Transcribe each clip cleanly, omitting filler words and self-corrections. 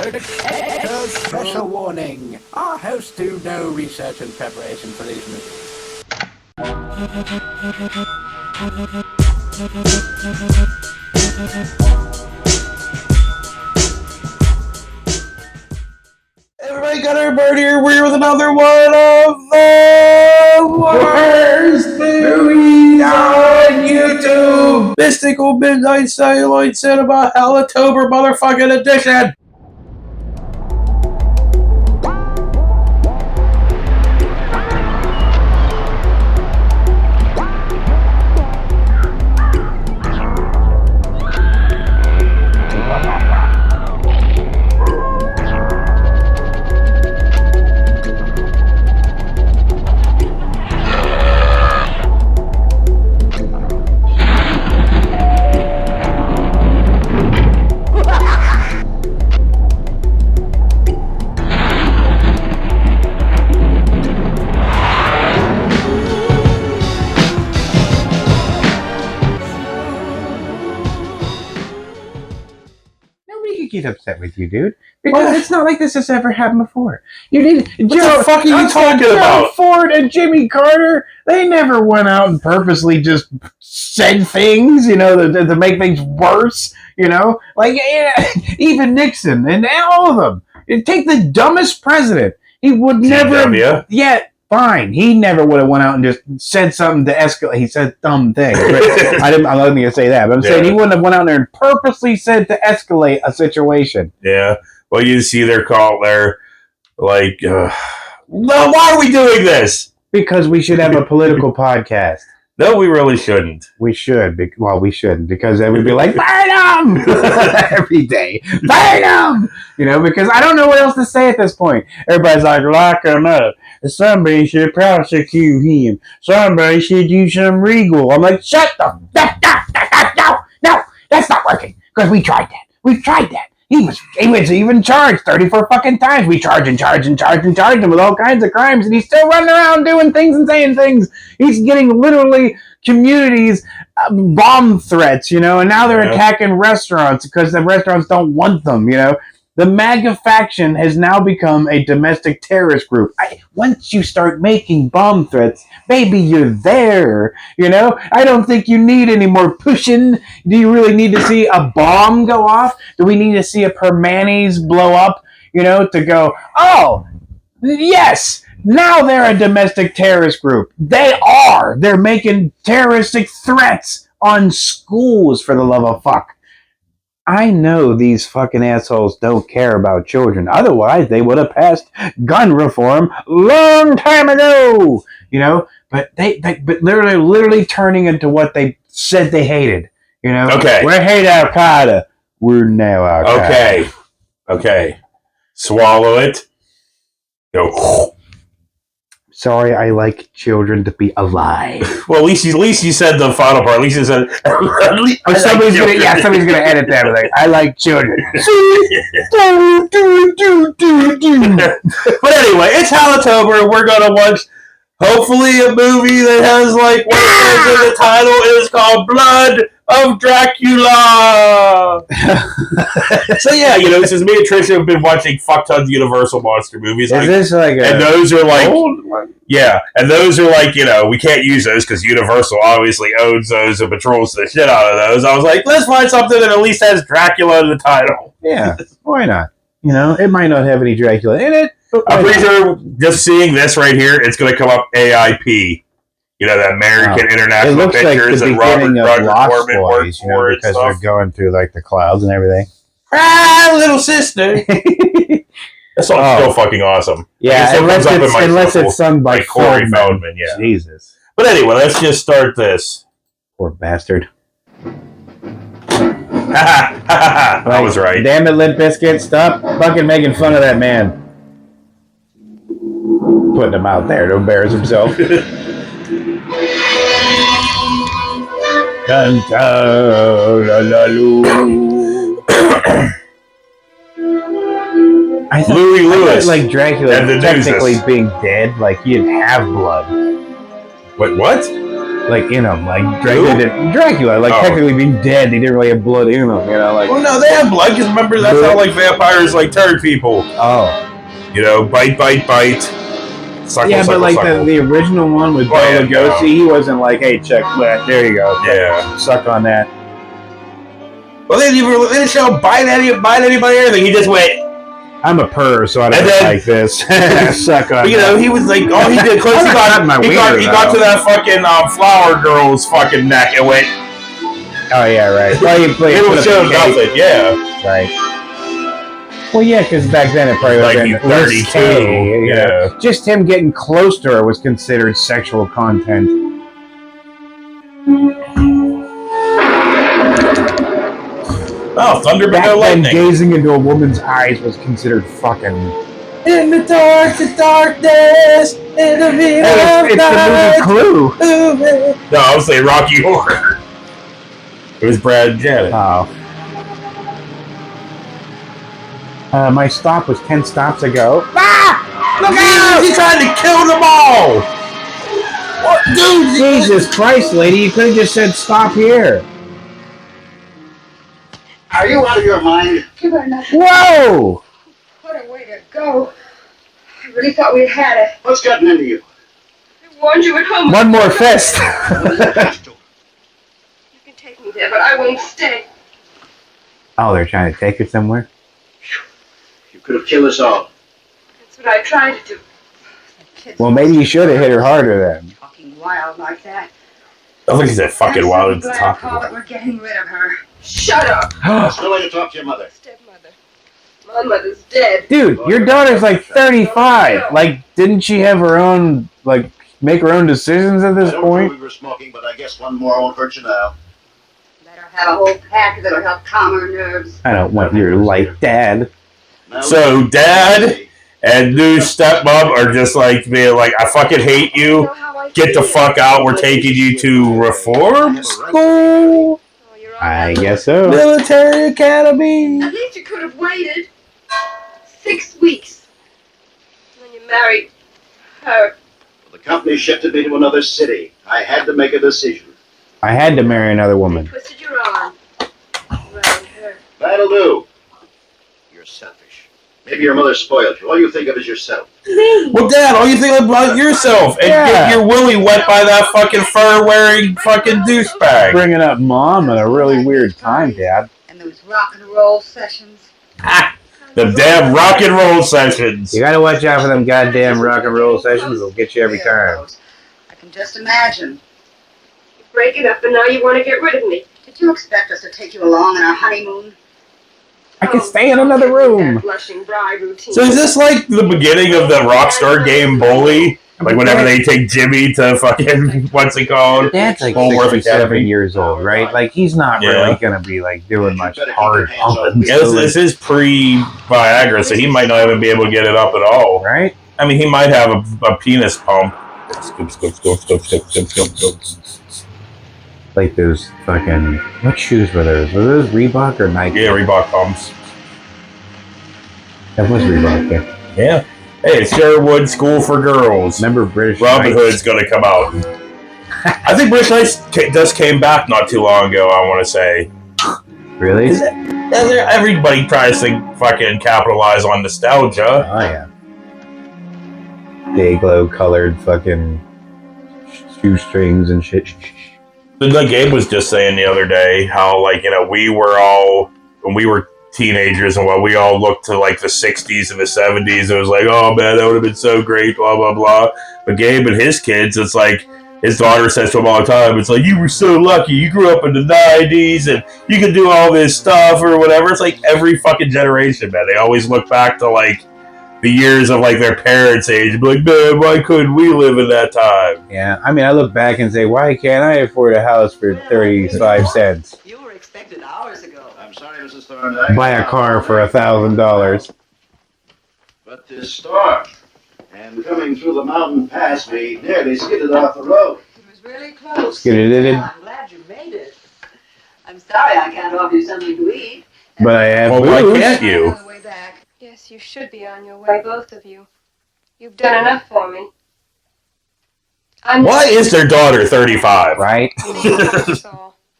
Special warning. Our hosts do no research and preparation for these movies. Everybody got our bird here. We're with another one of the worst movies on YouTube. Mystical Midnight Celluloid Cinema Hellatober motherfucking edition. Get upset with you, dude, because it's not like this has ever happened before. You need what the fuck are you talking about? Ford and Jimmy Carter, they never went out and purposely just said things, to make things worse, like even Nixon and all of them. Take the dumbest president. He would never. Yeah, fine. He never would have went out and just said something to escalate. He said dumb things. I'm not going to say that, but I'm saying he wouldn't have went out there and purposely said to escalate a situation. Yeah. Well, you see their call there, like, no, why are we doing this? Because we should have a political podcast. No, we really shouldn't. We should. We shouldn't, because then we'd be like, burn them! Every day. Burn them! Because I don't know what else to say at this point. Everybody's like, lock him up. Somebody should prosecute him. Somebody should do some legal. I'm like, shut the... No, that's not working. Because we tried that. We've tried that. He was even charged 34 fucking times. We charge him with all kinds of crimes, and he's still running around doing things and saying things. He's getting literally communities bomb threats, and now they're attacking restaurants because the restaurants don't want them, The MAGA faction has now become a domestic terrorist group. Once you start making bomb threats, baby, you're there, I don't think you need any more pushing. Do you really need to see a bomb go off? Do we need to see a Permanis blow up, to go, oh, yes, now they're a domestic terrorist group. They're making terroristic threats on schools, for the love of fuck. I know these fucking assholes don't care about children. Otherwise, they would have passed gun reform long time ago. But but literally turning into what they said they hated. Okay. We hate Al Qaeda. We're now Al Qaeda. Okay. Swallow it. Go. Sorry, I like children to be alive. Well, at least you said the final part. At least you said. Somebody's gonna edit that. Like, I like children. But anyway, it's Hellatober. We're gonna watch, hopefully, a movie that has like what it says in the title is called Blood of Dracula. So yeah, since me and Trisha have been watching fuck tons of Universal monster movies. Is this like and those are like old one? Yeah, and those are like, we can't use those because Universal obviously owns those and patrols the shit out of those. I was like, let's find something that at least has Dracula in the title. Yeah, why not? It might not have any Dracula in it. I'm pretty sure just seeing this right here, it's going to come up AIP. The American International Pictures, like and Roger Corman worked for it, because they're going through like the clouds and everything. Ah, little sister. That song's so fucking awesome. Yeah, unless it's sung by Corey Feldman. Yeah, Jesus. But anyway, let's just start this. Poor bastard. I was right. Damn it, Limp Bizkit, stop fucking making fun of that man. Putting him out there to embarrass himself. I thought Louis Lewis, like Dracula technically being dead, like he didn't have blood. Wait, what? like in them, like Dracula, like technically being dead, they didn't really have blood in them, you know, like. Well, no, they have blood. Because remember, that's how like vampires like turn people. Oh. You know, bite, suckle, yeah, suckle, but like suckle. the original one with Bela Lugosi, he wasn't like, hey, check that. There you go. Yeah. Suck on that. Well, they didn't show bite anybody or anything. He just went. I'm a purr, so I don't like this. Suck on. You know, he was like, all he did, close. He got to that fucking flower girl's fucking neck and went. Oh yeah, right. Well, it was showing nothing. Yeah. Right. Well, yeah, because back then it probably was like 32. Yeah. Just him getting close to her was considered sexual content. Oh, thunder, but no lightning. Gazing into a woman's eyes was considered fucking. In the darkness, in the middle of night. It's the movie Clue. No, I was saying Rocky Horror. It was Brad and Janet. Oh. My stop was 10 stops ago. Ah! Look out! He's trying to kill them all! What? Dude! Jesus Christ, lady, you could have just said stop here. Are you out of your mind? You better not. Whoa! What a way to go. I really thought we'd had it. What's gotten into you? I warned you at home. One more fist. You can take me there, but I won't stay. Oh, they're trying to take her somewhere? You could have killed us all. That's what I tried to do. Well, maybe you should have hit her harder then. Talking wild like that. I think he said fucking wild at the top. That we're getting rid of her. Shut up. That's no way to talk to your mother. Stepmother. My mother's dead. Dude, your daughter's like 35. Like, didn't she have her own, like, make her own decisions at this I don't point? know we were smoking, but I guess one more won't hurt you now. Let her have a whole pack that'll help calm her nerves. I don't want your light, Dad. Now So, Dad and new stepmom are just like being like, I fucking hate you. Get the fuck out. We're taking you to reform school. I guess so. Military academy. At least you could have waited 6 weeks. When you married her. the company shifted me to another city. I had to make a decision. I had to marry another woman. You twisted your arm around her. That'll do. You're selfish. Maybe your mother spoiled you. All you think of is yourself. Well, Dad, all you think about yourself and get your willy wet by that fucking fur-wearing fucking douchebag. Bringing up Mom at a really weird time, Dad. And those rock and roll sessions. The damn rock and roll sessions. You gotta watch out for them goddamn rock and roll sessions. They'll get you every time. I can just imagine. You're breaking up and now you want to get rid of me. Did you expect us to take you along on our honeymoon? I can stay in another room. Blushing bride routine. So is this like the beginning of the Rockstar game Bully? Like whenever they take Jimmy to fucking, what's it called? Dad's like Bullworth 67 Academy. years old, right? Like, he's not really gonna be, like, doing much hard pumping. Yeah, this is pre-Viagra, so he might not even be able to get it up at all. Right? I mean, he might have a penis pump. Scoop, scoop, scoop, scoop, scoop, scoop, scoop, scoop. Like those fucking... What shoes were those? Were those Reebok or Nike? Yeah, Reebok pumps. That was Reebok, yeah. Yeah. Hey, it's Sherwood School for Girls. Remember British Robin Knights? Hood's going to come out. I think British Knights just came back not too long ago, I want to say. Really? Everybody tries to fucking capitalize on nostalgia. Oh, yeah. Day-glow colored fucking shoestrings and shit. The Gabe was just saying the other day how, like, you know, we were all, when we were teenagers and while we all looked to, like, the 60s and the 70s, it was like, oh, man, that would have been so great, blah, blah, blah. But Gabe and his kids, it's like, his daughter says to him all the time, it's like, you were so lucky. You grew up in the 90s and you could do all this stuff or whatever. It's like every fucking generation, man. They always look back to, like, the years of, like, their parents' age and be like, man, why couldn't we live in that time? Yeah, I mean, I look back and say, why can't I afford a house for 35 cents? You were expected hours ago. I'm sorry, Mrs. Thorndyke. Buy a car for $1,000. But this storm, and coming through the mountain past me, nearly skidded off the road. It was really close. I'm glad you made it. I'm sorry I can't offer you something to eat. But I have Well, why booze. can't you? On the way back. Yes, you should be on your way, both of you. You've done enough for me. Why is their daughter 35? Right?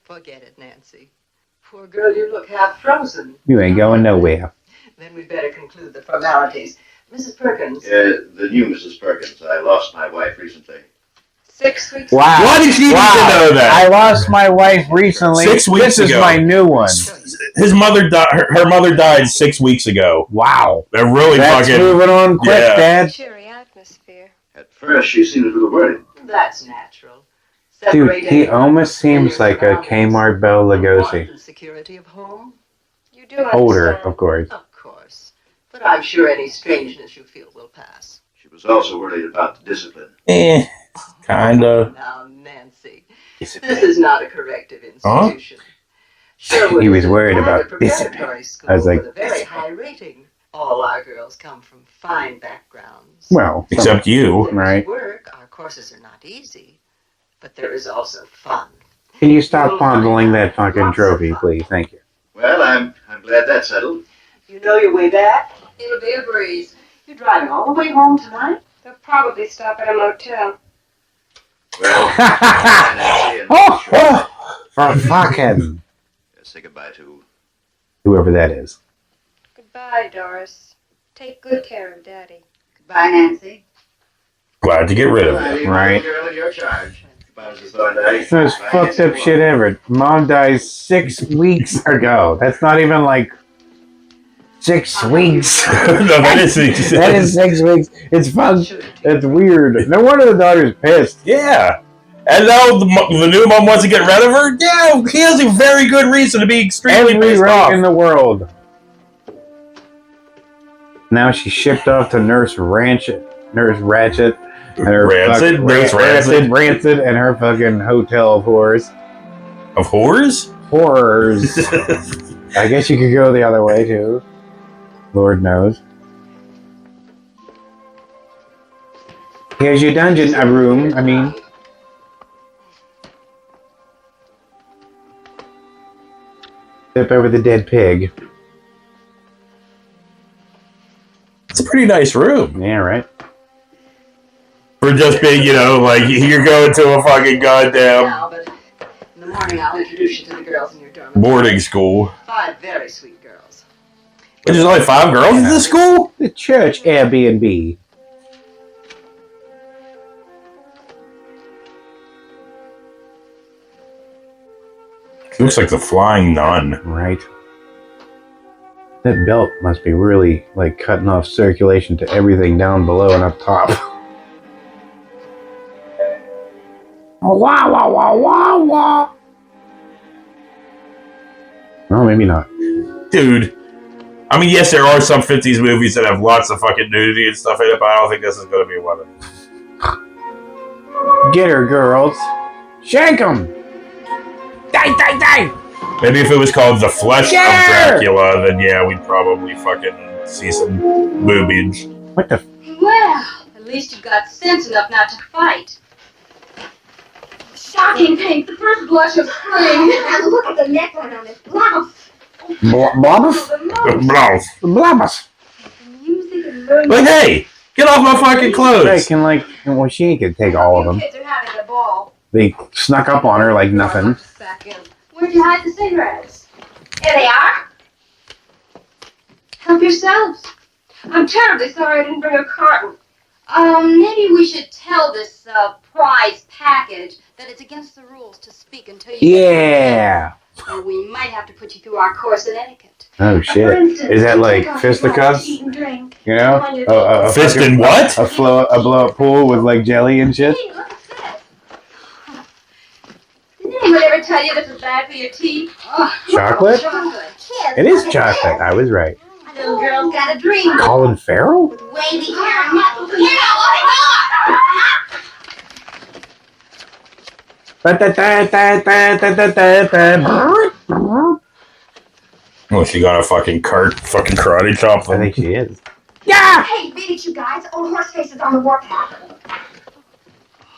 Forget it, Nancy. Poor girl, you look half frozen. You ain't going nowhere. Then we'd better conclude the formalities. Mrs. Perkins. The new Mrs. Perkins. I lost my wife recently. 6 weeks. Wow. Why did she need to know that? I lost my wife recently. 6 weeks This is ago. my new one. His mother died. Her mother died 6 weeks ago. Wow. They're really That's fucking. moving on quick, Yeah. Dad. Cheery atmosphere. At first, she seemed a little worried. That's natural. Dude, he almost seems like a Kmart Bela Lugosi. Security of home? You do Older, understand. of course. Of course. But I'm sure any strangeness you feel will pass. She was also worried about the discipline. Kinda. Now, Nancy, this is not a corrective institution. Sure, He was worried about preparatory school I was like, with a very high rating. All our girls come from fine backgrounds. Well, Except you. There's right. work. Our courses are not easy, but there is also fun. Can you stop fondling that fucking trophy, please? Thank you. Well, I'm glad that's settled. You know your way back? It'll be a breeze. You're driving all the way home tonight? They'll probably stop at a motel. Well, Nancy, and For fucking say goodbye to whoever that is. Goodbye, Doris. Take good care of Daddy. Goodbye, Nancy. Glad to get rid of it. Goodbye, Right. girl in your charge. Goodbye, Mrs. Thorndyke. Most Bye, fucked Nancy. up shit ever. Mom dies 6 weeks ago. That's not even like 6 weeks. No, that is. That is 6 weeks. It's fun. It's weird. No wonder the daughter's pissed. Yeah. And now the new mom wants to get rid of her? Yeah, he has a very good reason to be extremely Every pissed right off. in the world. Now she's shipped off to Nurse Ratchet, and her Rancid, fucking- Nurse Rancid. Rancid, and her fucking hotel of horrors. Of whores? Horrors. I guess you could go the other way too. Lord knows. Here's your dungeon, a room. I mean, step over the dead pig. It's a pretty nice room. Yeah, right. For just being, like, you're going to a fucking goddamn Now, but in the morning I'll introduce you to the girls in your dormitory. boarding school. 5 very sweet girls. There's only 5 girls in this school? The church Airbnb. Looks like the Flying Nun. Right. That belt must be really like cutting off circulation to everything down below and up top. Wah wah wah wah wah. No, maybe not. Dude. I mean, yes, there are some 50s movies that have lots of fucking nudity and stuff in it, but I don't think this is going to be one of them. Get her, girls. Shank 'em. Die, die, die. Maybe if it was called The Flesh Sure. of Dracula, then yeah, we'd probably fucking see some boobies. What the? Well, at least you've got sense enough not to fight. Shocking pink, the first blush of spring. And look at the neckline on his blouse. Blobbus? Blouse. Blobbus. Music and learning. Like, hey, get off my fucking They clothes. can well, she ain't gonna take all of them. Kids are having a ball. They snuck up on her like nothing. Back in. Where'd you hide the cigarettes? Here they are. Help yourselves. I'm terribly sorry I didn't bring a carton. Maybe we should tell this prize package that it's against the rules to speak until you Yeah. or we might have to put you through our course in etiquette. Oh shit. Is that like fisticuffs? Eat and drink. You know? A Fist fucking- in what? A blow up pool with like jelly and shit. Hey, look at this. Didn't anyone ever tell you this is bad for your teeth? Oh, Chocolate? chocolate. It is chocolate. I was right. Little girl's got a dream. Colin Farrell? With wavy hair and muscles. You know what? Oh, she got a fucking fucking karate chop. I think she is. Hey, beat it, you guys. Old Horseface is on the warpath.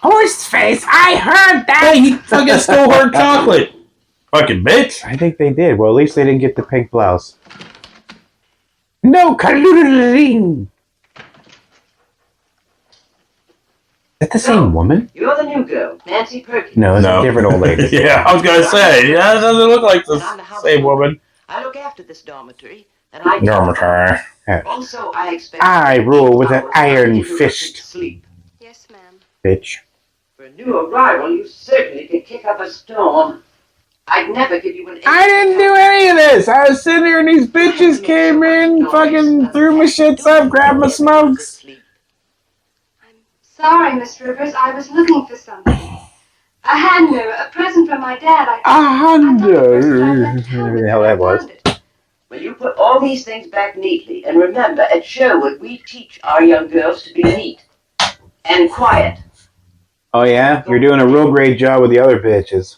Horseface, I heard that. Hey, he fucking stole her chocolate. Fucking bitch. I think they did. Well, at least they didn't get the pink blouse. No, colluding. that the same woman? You're the new girl, Nancy Perkins. No, it's No. a different old lady. Yeah, I was gonna say, yeah, it doesn't look like And I'm the the house same mother. woman. I look after this dormitory, and I Dormitory. Also, I expect I rule with an hours iron uninterrupted fist. Sleep. Yes, ma'am. Bitch. For a new arrival, you certainly can kick up a storm. I'd never give you an. I didn't do any of this. I was sitting there and these bitches came in, fucking threw my shits up, grabbed my smokes. I'm sorry, Miss Rivers. I was looking for something. A hand mirror, a present from my dad. A Honda. Whatever The hell that was. Well, you put all these things back neatly, and remember, at Sherwood, we teach our young girls to be neat and quiet. Oh yeah? You're doing a real great job with the other bitches.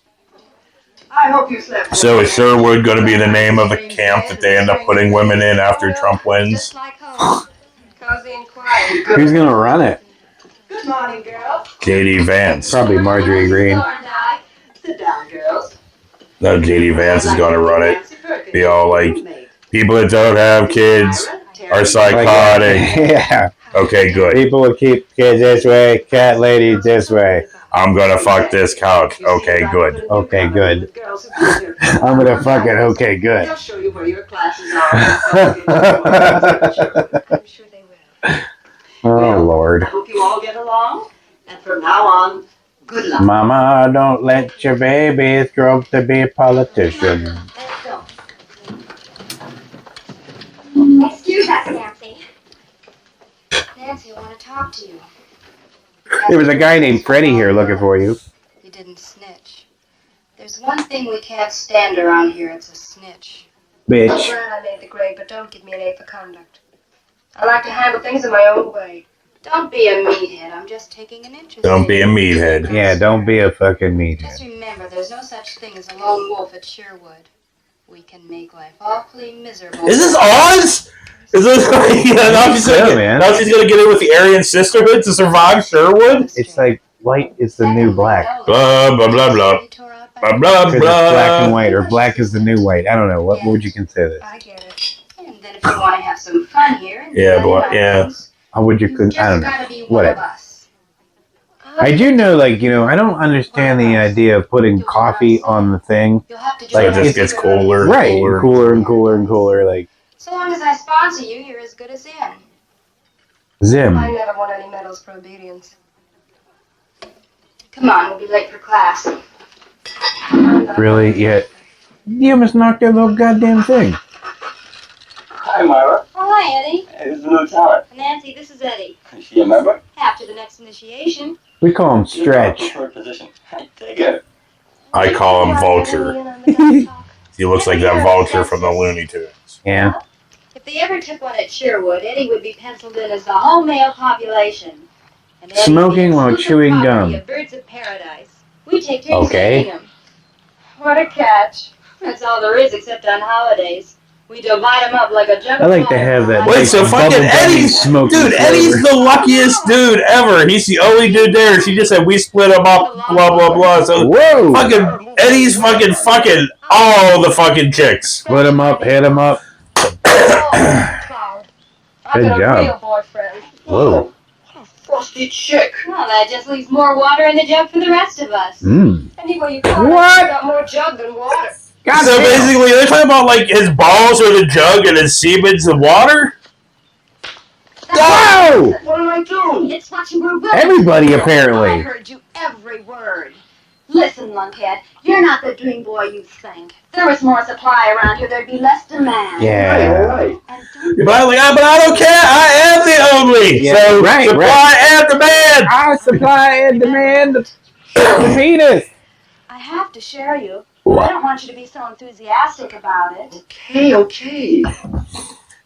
I hope you slept. So is Sherwood going to be the name of the camp that they end up putting women in after Trump wins? Just like home. Cozy and quiet. Who's gonna run it? Good morning, girls. JD Vance. Probably Marjorie Green. Sit down, girls. No, JD Vance is going to run it. Be all like, people that don't have kids are psychotic. Yeah. Okay, good. People will keep kids this way, cat lady this way. I'm going to fuck this couch. Okay, good. Okay, good. I'm gonna fuck it. Okay, good. I'll show you where your classes are. I'm sure they will. Oh, Lord. I hope you all get along. And from now on, good luck. Mama, don't let your babies grow up to be politicians. Let's go. Excuse us, Nancy. Nancy, I want to talk to you. There was a guy named Freddie here looking for you. You didn't snitch. There's one thing we can't stand around here. It's a snitch. I'm Bitch. glad I made the grade, but don't give me an A for conduct. I like to handle things in my own way. Don't be a meathead. I'm just taking an interest. Don't be a meathead. Yeah, don't be a fucking meathead. Just remember, there's no such thing as a lone wolf at Sherwood. We can make life awfully miserable. Is this Oz? Is this now she's so, gonna man. now she's gonna get in with the Aryan Sisterhood to survive Sherwood? It's like white is the new black. Blah blah blah blah. Blah blah Because it's black and white, or black is the new white. I don't know. What would you consider this? I get it. And then if you want to have some fun here, and Yeah, enjoy boy, life, yeah. How would you? you I just don't know. gotta be one of Whatever. us. I do know, like, you know, I don't understand the idea of putting coffee on the thing. You'll have to So Like, it just gets cooler, Right, cooler. cooler and cooler and cooler. Like, So long as I sponsor you, you're as good as in. Zim. I never won any medals for obedience. Come on, we'll be late for class. Really? Yeah. You almost knocked that little goddamn thing. Hi, Myra. Oh, hi, Eddie. Hey, this is the new talent. Nancy, this is Eddie. Is she a member? After the next initiation. We call him Stretch. Preferred position. Take it. I call him Vulture. He looks like that Vulture from the Looney Tunes. Yeah. If they ever took one at Sherwood, Eddie would be penciled in as the whole male population. And Eddie's Smoking the while exclusive chewing property gum. of Birds of Paradise. We take turns Okay. feeding him. What a catch. That's all there is except on holidays. We divide them up like a jug I of like to water. have that. Wait, like, so fucking bubble gum Eddie's smoking dude, flavor. Eddie's the luckiest dude ever. He's the only dude there. She just said we split him up, blah blah blah. So Whoa! fucking Eddie's fucking all the fucking chicks. Split him up, hit him up. Cloud. I've Good got job. a real boyfriend. Whoa. Frosty chick. Well, that just leaves more water in the jug for the rest of us. Mmm. Anyway, you call What? it, got more jug than water. God So damn. basically, they're talking about like his balls are the jug and his semen's the water. Whoa! What did I do? It's what you were willing Everybody to do. apparently. I heard you every word. Listen, lunkhead, you're not the dream boy you think. If there was more supply around here, there'd be less demand. Yeah. Right. And don't But I'm like, but I don't care. I am the only. Yeah, So right, supply and demand. I supply and demand the penis. I have to share you. But I don't want you to be so enthusiastic about it. Okay.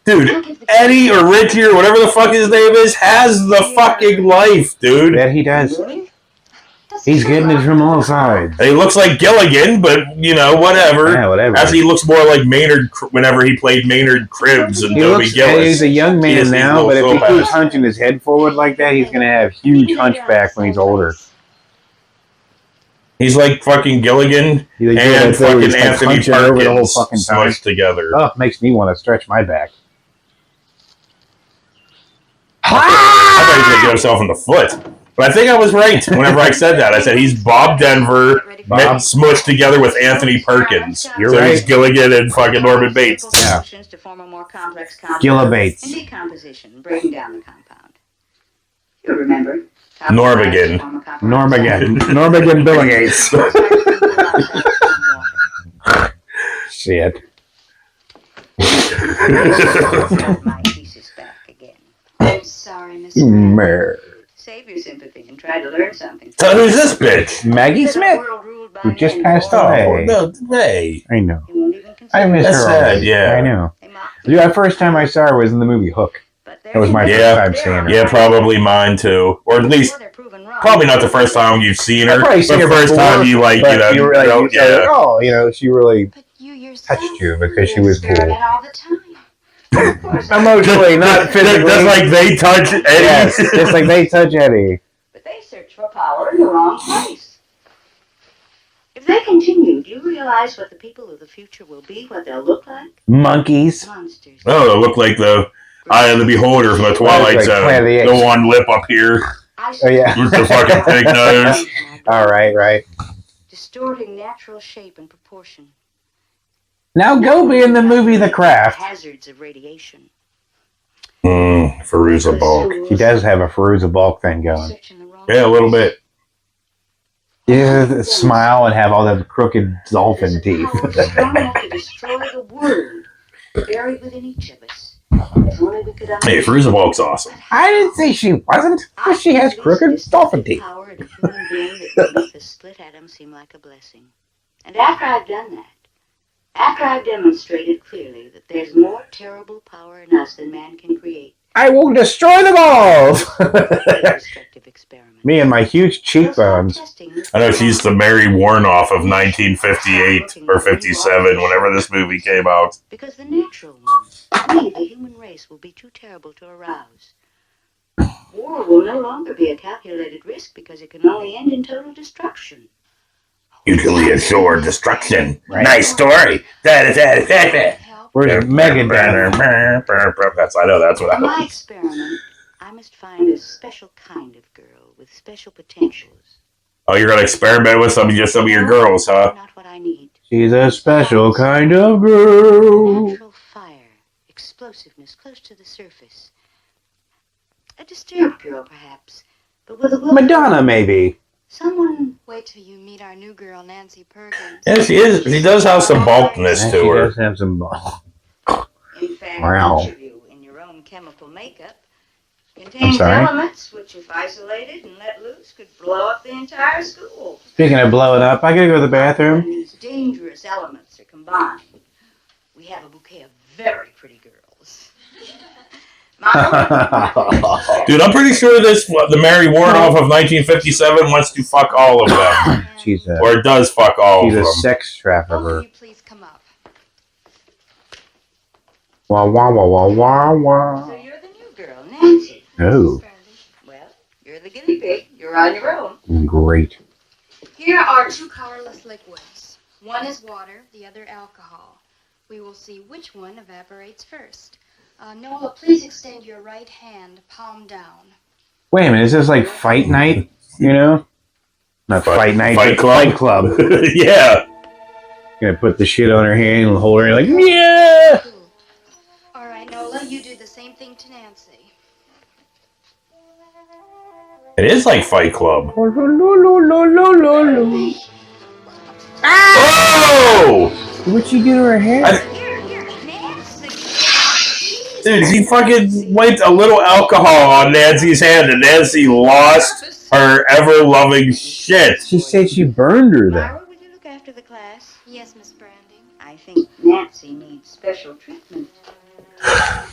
Dude, Eddie or Richie or whatever the fuck his name is has the fucking life, dude. That he does. Really? He's getting it from all sides. He looks like Gilligan, but you know, whatever. Yeah, whatever. Actually, he looks more like Maynard whenever he played Maynard Cribbs and He Toby looks, Gillis. he's a young He man has these now, little but if he soap keeps ass. hunching his head forward like that, he's going to have huge hunchback when he's older. He's like fucking Gilligan He's like, and that's where fucking he's like Anthony hunching over the whole Perkins fucking time. smushed together. Oh, makes me want to stretch my back. I thought he was gonna get himself in the foot. But I think I was right whenever I said that. I said he's Bob Denver smushed together with Anthony Perkins. You're so right. he's Gilligan and fucking Norman Bates. Yeah. To form a more complex compound. Gilla Bates. And decomposition, breaking down the compound. You remember. Normagan. Normagan Billigates. Shit. My thesis back again. I'm sorry, Miss. Save your sympathy and try to learn something. So who's this bitch? Maggie Smith, who just passed away. No, hey. I know. I miss That's her sad, already. yeah. I know. Dude, the first time I saw her was in the movie Hook. That was my first time seeing her. Yeah, probably mine too. Or at least, probably not the first time you've seen her. I've probably seen her the first before, time you like, but you were like, know, you said, oh, you know, she really touched you because she was cool. All the time. Emotionally, not physically. Just like they touch Eddie. Yes, just like they touch Eddie. But they search for power in the wrong place. If they continue, do you realize what the people of the future will be, what they'll look like? Monkeys. Monsters. Oh, they look like the Eye of the Beholder from the Twilight like Zone. Planet of the Apes. The one lip up here. Oh, yeah. With the fucking pig nose. All right. Distorting natural shape and proportion. Now go be in the movie The Craft. Hazards of radiation. Fairuza Balk. She does have a Fairuza Balk thing going. Yeah, a little bit. Yeah, smile and have all the crooked dolphin teeth. Strong enough to destroy the world buried within each of us. If only we could Hey, Fairuza Balk's awesome. I didn't say she wasn't. But she has crooked dolphin teeth. Power in a human being that makes the split atom seem like a blessing. And after I've done that, after I've demonstrated clearly that there's more terrible power in us than man can create, I will destroy them all. destructive experiment. Me and my huge cheekbones. I know she's the Mary Warnoff of 1958 or 57, whenever this movie came out. Because the natural one, we, the human race, will be too terrible to arouse. War will no longer be a calculated risk because it can only end in total destruction. Mutually assured destruction. Right. Nice story. Where's Megan? That's what I In my experiment, I must find a special kind of girl with special potentials. Oh, you're gonna experiment with some of your girls, huh? Not what I need. She's a special kind of girl. Natural fire, explosiveness close to the surface. A disturbed girl, perhaps, but with a will. Madonna, maybe. Someone. Wait till you meet our new girl, Nancy Perkins. Yeah, she is. She does have some bulkiness to She her. does have some bulk. In fact, Wow. each of you, in your own chemical makeup, contains sorry? elements which, if isolated and let loose, could blow up the entire school. Speaking of blowing up, I gotta go to the When bathroom. these dangerous elements are combined, we have a bouquet of very pretty girls. Dude, I'm pretty sure the Mary Warnoff of 1957 wants to fuck all of them. She's a, Or does fuck all she's of a them. sex trafficker. Both of you please come up. Wah, wah, wah, wah, wah, So wah. you're the new girl, Nancy. Oh, Well, you're the guinea pig. You're on your own. great. Here are two colorless liquids. One is water, the other alcohol. We will see which one evaporates first. Nola, please extend your right hand, palm down. Wait a minute, is this like fight night? You know? Not fight night, Fight but Club. Fight Club. Yeah. Gonna put the shit on her hand and hold her like, yeah! Cool. All right, Nola, you do the same thing to Nancy. It is like Fight Club. Oh! What'd she do to her hair? Dude, he fucking wiped a little alcohol on Nancy's hand and Nancy lost her ever-loving shit. She said she burned her then. Myra, would you look after the class? Yes, Miss Brandy. I think Nancy needs special treatment.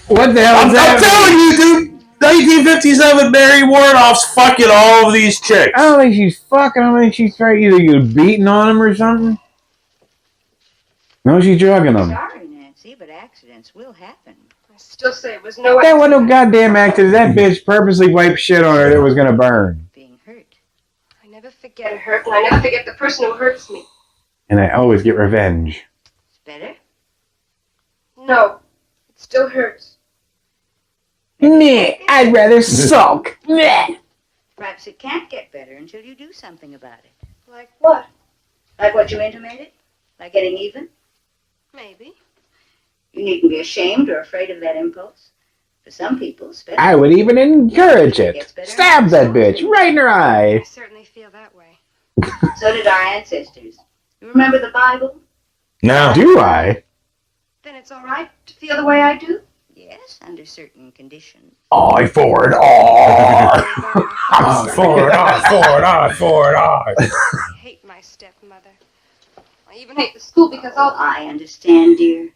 What the hell I'm is that? telling you, dude, 1957 Mary Warnoff's fucking all of these chicks. I don't think she's fucking. I think she's trying either you beating on them or something. No, she's drugging them. Sorry, Nancy, but accidents will happen. I still say it was no That wasn't no goddamn accident. That bitch purposely wiped shit on her that was gonna burn. Being hurt. I never forget a hurt, and I never forget the person who hurts me. And I always get revenge. It's better. No, it still hurts. Meh, I'd rather sulk. Meh. Perhaps it can't get better until you do something about it. Like what? Like what you intimated? Like getting even? Maybe. You needn't be ashamed or afraid of that impulse. For some people, especially. I would even encourage it. Stab that bitch right in her eye. I certainly feel that way. So did our ancestors. You remember the Bible? No. Do I? Then it's all right to feel the way I do? Yes, under certain conditions. Eye for an eye. Eye for an eye, for an eye, for an eye. I hate my stepmother. I even hate the school because Oh, I understand, dear.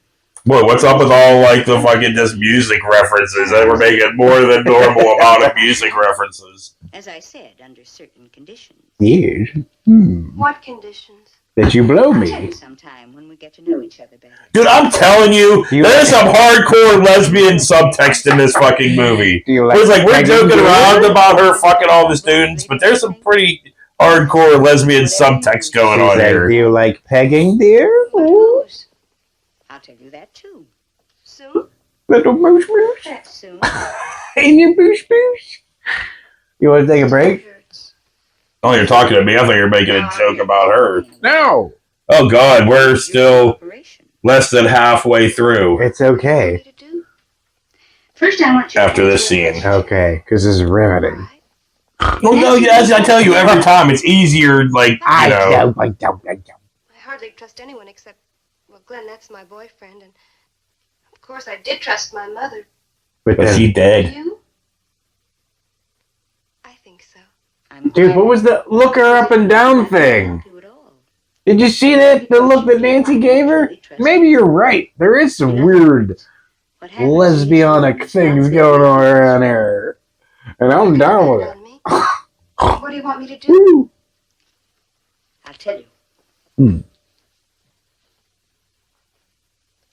Boy, what's up with all like the fucking just music references? That we're making more than normal amount of music references. As I said, under certain conditions. Yes. What conditions? That you blow I'll tell me. you sometime when we get to know each other better. Dude, I'm telling you, there's some hardcore lesbian subtext in this fucking movie. Do you It's like we're pegging joking deer? around about her fucking all the students, but there's some pretty hardcore lesbian subtext going She's on like, here. do you like pegging, dear? But whose? I'll tell you that too. Soon? Little moosh moosh. That's soon. In your boosh boosh. You want to take a break? Hurts. Oh, you're talking to me. I thought you were making a joke about her. No. Oh, God, we're still less than halfway through It's okay. What to do? First, I want you after this scene. Okay, because this is riveting. Well, no, as I tell you every time, it's easier, like, you know. I don't. I hardly trust anyone except, well, Glenn, that's my boyfriend, and of course I did trust my mother. But But then, she dead. You? I think so. dude, what was the look her up and down thing? Did you see that? The look that Nancy gave her? Maybe you're right. There is some weird lesbianic things going on around here. And I'm down with it. What do you want me to do? I'll tell you.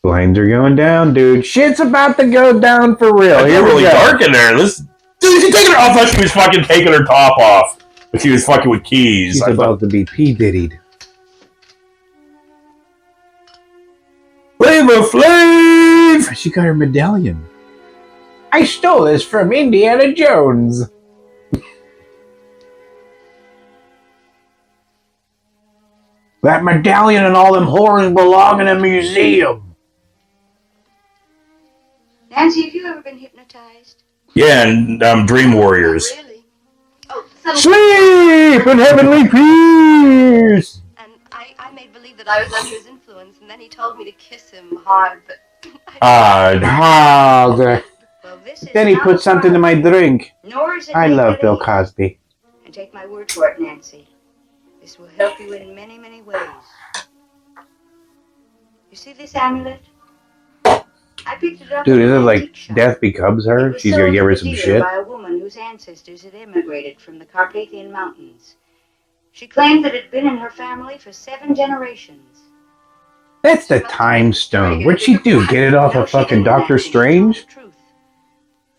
Blinds are going down, dude. Shit's about to go down for real. It's Here we really go. dark in there. Dude, she's taking her off. I thought she was fucking taking her top off. But she was fucking with keys. She's about to be P-Diddied. Flavor Flav! She got her medallion. I stole this from Indiana Jones. That medallion and all them whores belong in a museum. Nancy, have you ever been hypnotized? Yeah, and Dream Warriors. Really? Oh, so Sleep in heavenly peace. and I made believe that I was under his influence, and then he told me to kiss him hard, but Ah, Well, this is then he not put something in my drink. Nor is it I love Bill make-believe. Cosby. And take my word for it, Nancy. This will help you in many, many ways. You see this amulet? I picked it up. Dude, at is it an like antique shop. death becomes It her? was She's gonna sold give for her a some deal shit? by a woman whose ancestors had immigrated from the Carpathian Mountains. She claimed that it had been in her family for 7 generations. That's the time stone. What'd she do? Get it off No, of she fucking didn't, Doctor Nancy. She told Strange? the truth.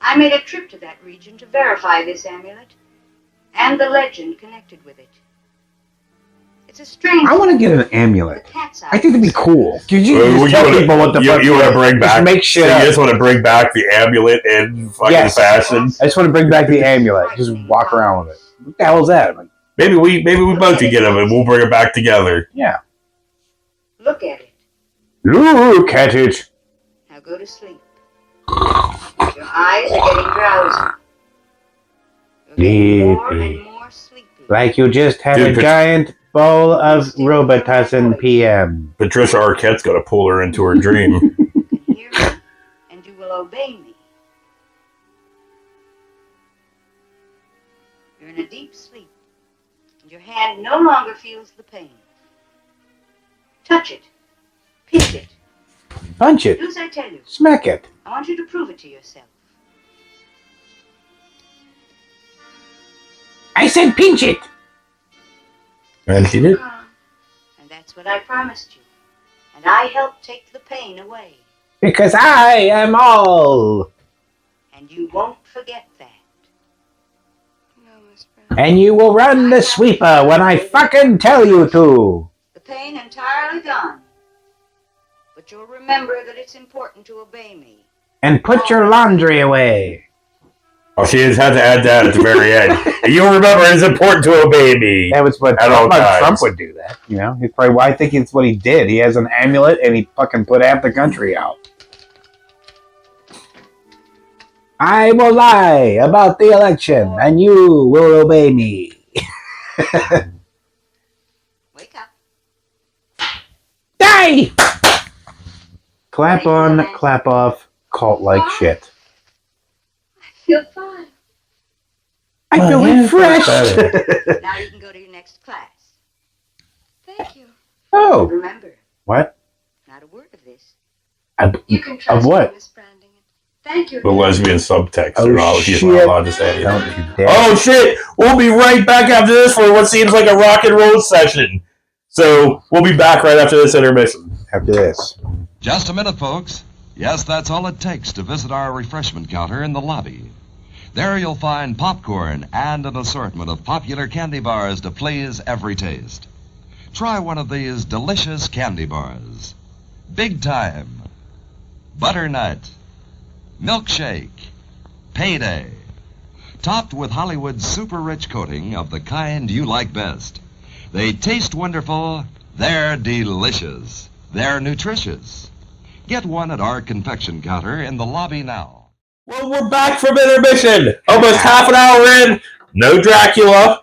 I made a trip to that region to verify this amulet and the legend connected with it. It's a strange. I want to get an with amulet. a cat's eye. I think it'd be cool. You Well, just tell people what the fuck you want to bring just back? make shit so up. you just want to bring back the amulet in fucking Yes. fashion? I just want to bring back the amulet. Just walk around with it. What the hell is that? I'm like, Maybe we both can get them and we'll bring it back together. yeah. Look at it. Look at it. Now go to sleep. Your eyes are getting drowsy. You're getting more and more sleepy. Like you just had Dude, a giant bowl of Robitussin PM. Patricia Arquette's got to pull her into her dream. You can hear me, and you will obey me. You're in a deep sleep, and your hand no longer feels the pain. Touch it. Pinch it. Punch it. Do as I tell you. Smack it. I want you to prove it to yourself. I said pinch it. And she did. And that's what I promised you. And I helped take the pain away. Because I am all. And you won't forget that. no, Miss Brown. And you will run the sweeper when I fucking tell you to. The pain entirely gone. But you'll remember that it's important to obey me. And put your laundry away. Oh, she just had to add that at the very end. And you'll remember it's important to obey me. That was what At all Trump times. would do that. You know, he's probably. Well, I think it's what he did. He has an amulet, and he fucking put half the country out. I will lie about the election, and you will obey me. Wake up. Die! Clap on, clap off, cult-like shit. I feel fine. I feel refreshed. Now you can go to your next class. Thank you. Oh, Remember, what? not a word of this. You can trust Of what? me, Miss Branding. Thank you. The lesbian subtext. Oh, She's not shit. allowed to say Don't anything. you dare. Oh shit! We'll be right back after this for what seems like a rock and roll session. So we'll be back right after this intermission. After this. Just a minute, folks. Yes, that's all it takes to visit our refreshment counter in the lobby. There you'll find popcorn and an assortment of popular candy bars to please every taste. Try one of these delicious candy bars. Big Time, Butternut, Milkshake, Payday, topped with Hollywood's super rich coating of the kind you like best. They taste wonderful, they're delicious, they're nutritious. Get one at our confection counter in the lobby now. Well, we're back from intermission. Almost half an hour in. No Dracula.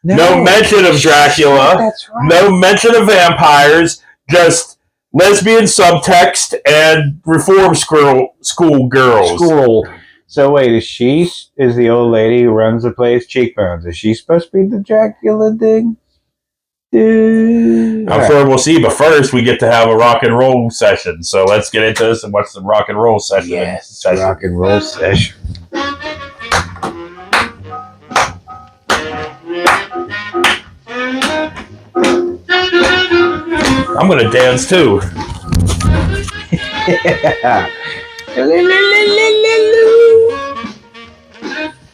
No mention of Dracula. That's right. No mention of vampires. Just lesbian subtext and reform school girls. School. So wait, is the old lady who runs the place? Cheekbones. Is she supposed to be the Dracula thing? I'm sure we'll see, but first we get to have a rock and roll session. So let's get into this and watch some rock and roll session. Yes, rock and roll session. I'm gonna dance too.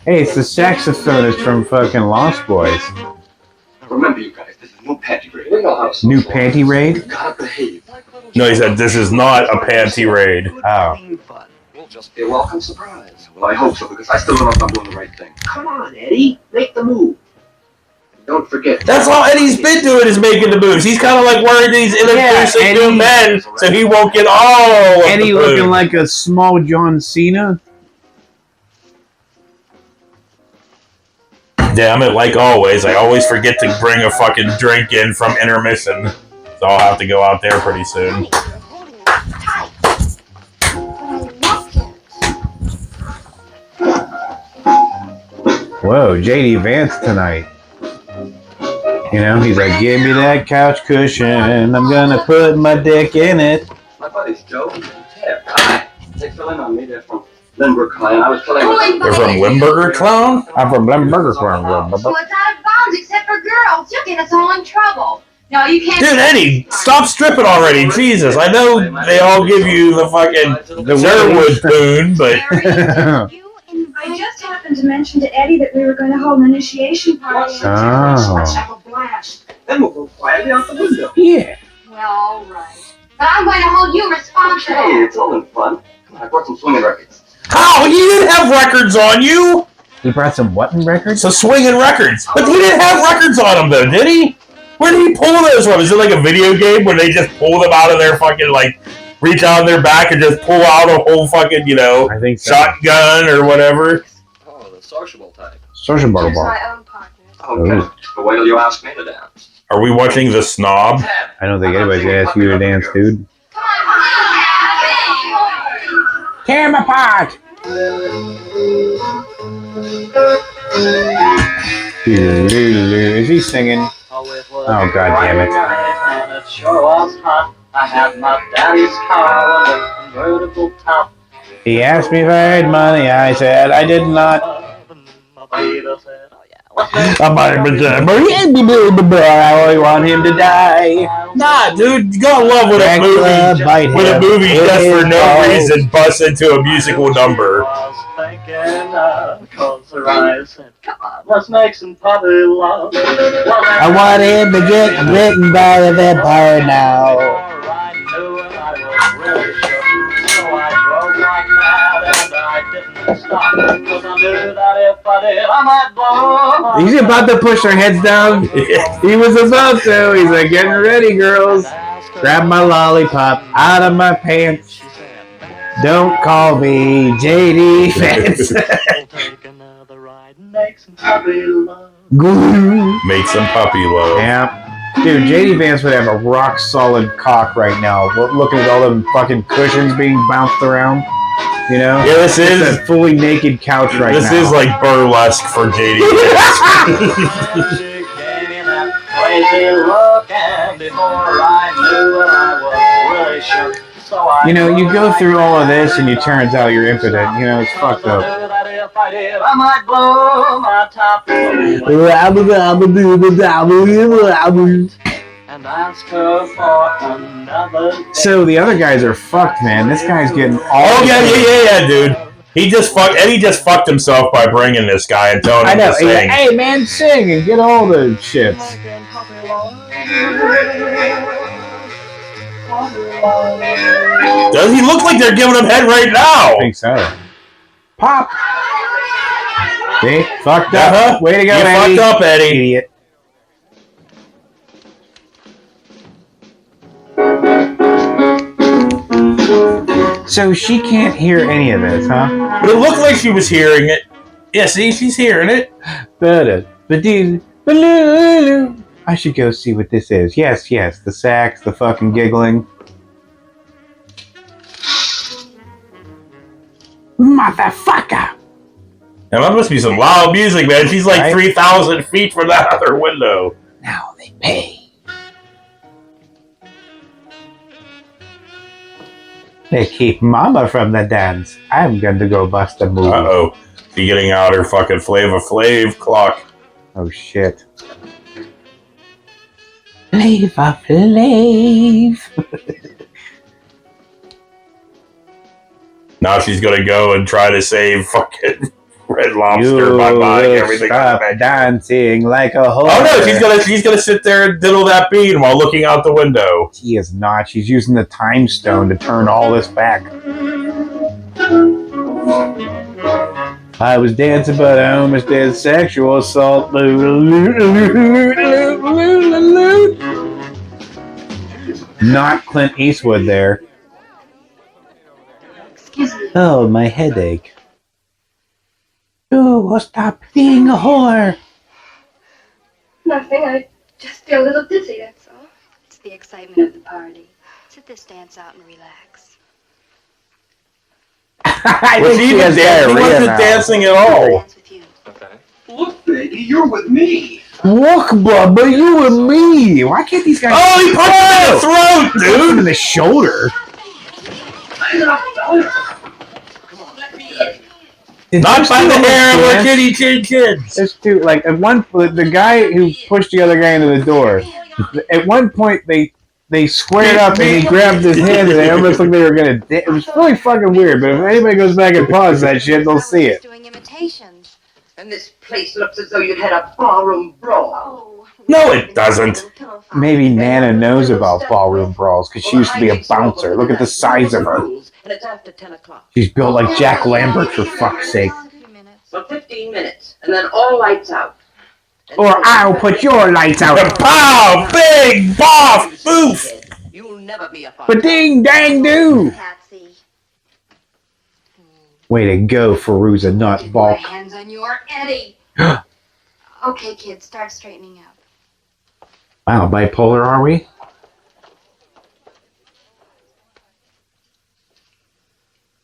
Hey, it's the saxophonist from fucking Lost Boys. Remember, you guys, this is no panty raid. We know how to New panty raid? You gotta behave. No, he said this is not a panty raid. Oh. Fun. We'll just be a welcome surprise. Well, I hope so, because I still don't know if I'm doing the right thing. Come on, Eddie. Make the move. And don't forget. That's all Eddie's been doing is making the moves. He's kind of like worried he's introducing new men, so he won't get all of Eddie the looking moves. like a small John Cena. Damn it, like always, I always forget to bring a fucking drink in from intermission. So I'll have to go out there pretty soon. Whoa, JD Vance tonight. You know, he's like, give me that couch cushion, I'm gonna put my dick in it. My buddies, Joe and Ted. Hi. They fill in on me. They're from Limburg Clan. I was telling them. They're from Limburger Clown? I'm from Limburger Clown. Well, it's out of bounds except for girls. You'll get us all in trouble. No, you can't. Dude, Eddie, stop stripping already. Jesus, I know they all give you the fucking Sherwood spoon, but... I just happened to mention to Eddie that we were going to hold an initiation party. Oh. Let's have a blast. Then we'll go quietly out the window. Yeah. Well, all right. But I'm going to hold you responsible. Hey, it's all in fun. Come on, I brought some swinging records. How? He didn't have records on you? He brought some what in records? So swinging records. But he didn't have records on him, though, did he? Where did he pull those from? Is it like a video game where they just pull them out of their fucking, like, reach out on their back and just pull out a whole fucking, you know, I think so. shotgun or whatever? Oh, the sociable type. Social bar Here's bar. my own partner. Okay. But wait till you ask me to dance. Are we watching The Snob? I don't think anybody's gonna ask you to dance, dude. Tear him apart! Is he singing? Oh, God damn it. And it sure was hot. I had my daddy's car with a convertible top. He asked me if I had money. I said I did not. My baby said, oh yeah, what's I only want him to die. Nah, dude, you gotta love when a movie just for no reason busts into a musical number. I was thinking, close her eyes, said, come on, let's make some puppy love. I want him to get bitten by the vampire now. I knew it, I was really sure. So I drove like mad and I didn't stop, 'cause I knew that if I did, I might blow. He's about to push their heads down. He was about to. He's like, getting ready, girls. Grab my lollipop out of my pants. Don't call me JD Fence. Make some puppy love. Make some puppy love. Yeah. Dude, JD Vance would have a rock solid cock right now. Looking at all them fucking cushions being bounced around. You know? Yeah, this is a fully naked couch right now. This is like burlesque for JD Vance. She gave me that crazy look, and before I knew it, I was really shook. So I You know, you go through all of this and it turns out you're impotent. You know, it's fucked up. If I did, I might blow my top and ask her for another day. So the other guys are fucked, man. This guy's getting all. Oh yeah, dude. He just fucked himself by bringing this guy and telling him to sing. Like, hey man, sing and get all the shits. Does he look like they're giving him head right now? I think so. Pop. See? Fucked up. Way to go, you Eddie. fucked up, Eddie. Idiot. So she can't hear any of this, huh? But it looked like she was hearing it. Yeah, see, she's hearing it. I should go see what this is. Yes, the sax, the fucking giggling. Motherfucker! Now that must be some loud music, man. She's like 3,000 feet from that other window. Now they pay. They keep Mama from the dance. I'm going to go bust a move. Uh-oh. She's getting out her fucking Flavor Flav clock. Oh, shit. Flavor Flav. Now she's gonna go and try to save fucking Red Lobster by buying everything. Stop dancing like a whore. Oh no, she's gonna sit there and diddle that bean while looking out the window. She is not. She's using the time stone to turn all this back. I was dancing, but I almost did sexual assault. Not Clint Eastwood there. Oh, my headache. Oh, stop being a whore. Nothing. I just feel a little dizzy, that's all. It's the excitement of the party. Sit this dance out and relax. I Was think he she even has dancing? He diarrhea wasn't now. dancing at all. Dance with you. Look, baby, you're with me. Look, Bubba, you and me. Why can't these guys? Oh, he punched him in the throat, Dude, dude. in the shoulder. Not by the hair of our kitty chin kids. There's two. Like at one, the guy who pushed the other guy into the door. At one point, they squared up and he grabbed his hand and they almost looked like they were gonna. It was really fucking weird. But if anybody goes back and pauses that shit, they'll see it. Doing imitations. And this place looks as though you'd had a ballroom brawl. Oh. No, it doesn't. Maybe Nana knows about ballroom brawls because she used to be a bouncer. Look at the size of her. And it's after 10 o'clock. She's built like Jack Lambert, for fuck's sake. For 15 minutes. And then all lights out. Or I'll put your lights out. Pow! Big boff! Boof! You'll never be a fighter. But ding dang do. Patsy. Way to go, Feruza Keep my Nutball. hands on your Eddie. Okay, kids, start straightening up. Wow, bipolar are we?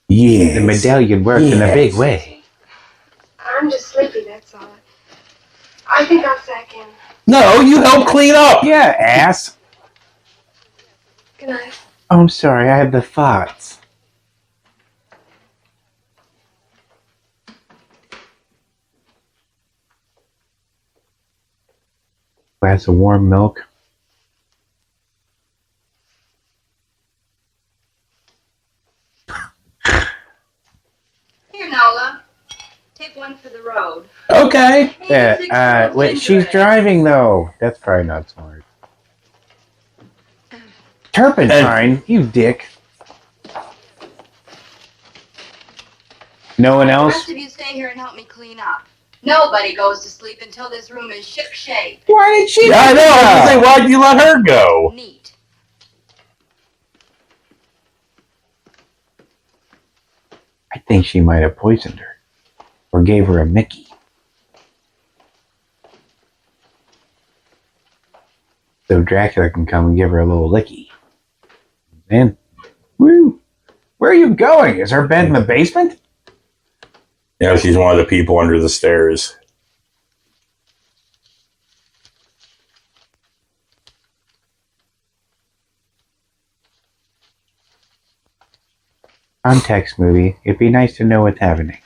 Yeah. The medallion worked in a big way. I'm just sleepy, that's all. I think I'll sack in. No, you help clean up. Yeah, ass. Good night. Oh, I'm sorry, I have the thoughts. Glass of warm milk. Here, Nola. Take one for the road. Okay. Yeah, wait, she's driving though. That's probably not smart. Turpentine, you dick. No one The else? rest of you stay here and help me clean up. Nobody goes to sleep until this room is ship shape. Why did she? Yeah, I know. I was gonna say, why'd you let her go? Neat. I think she might have poisoned her. Or gave her a Mickey. So Dracula can come and give her a little licky. And, woo! Where are you going? Is her bed in the basement? Yeah, she's one of the people under the stairs. Context movie. It'd be nice to know what's happening.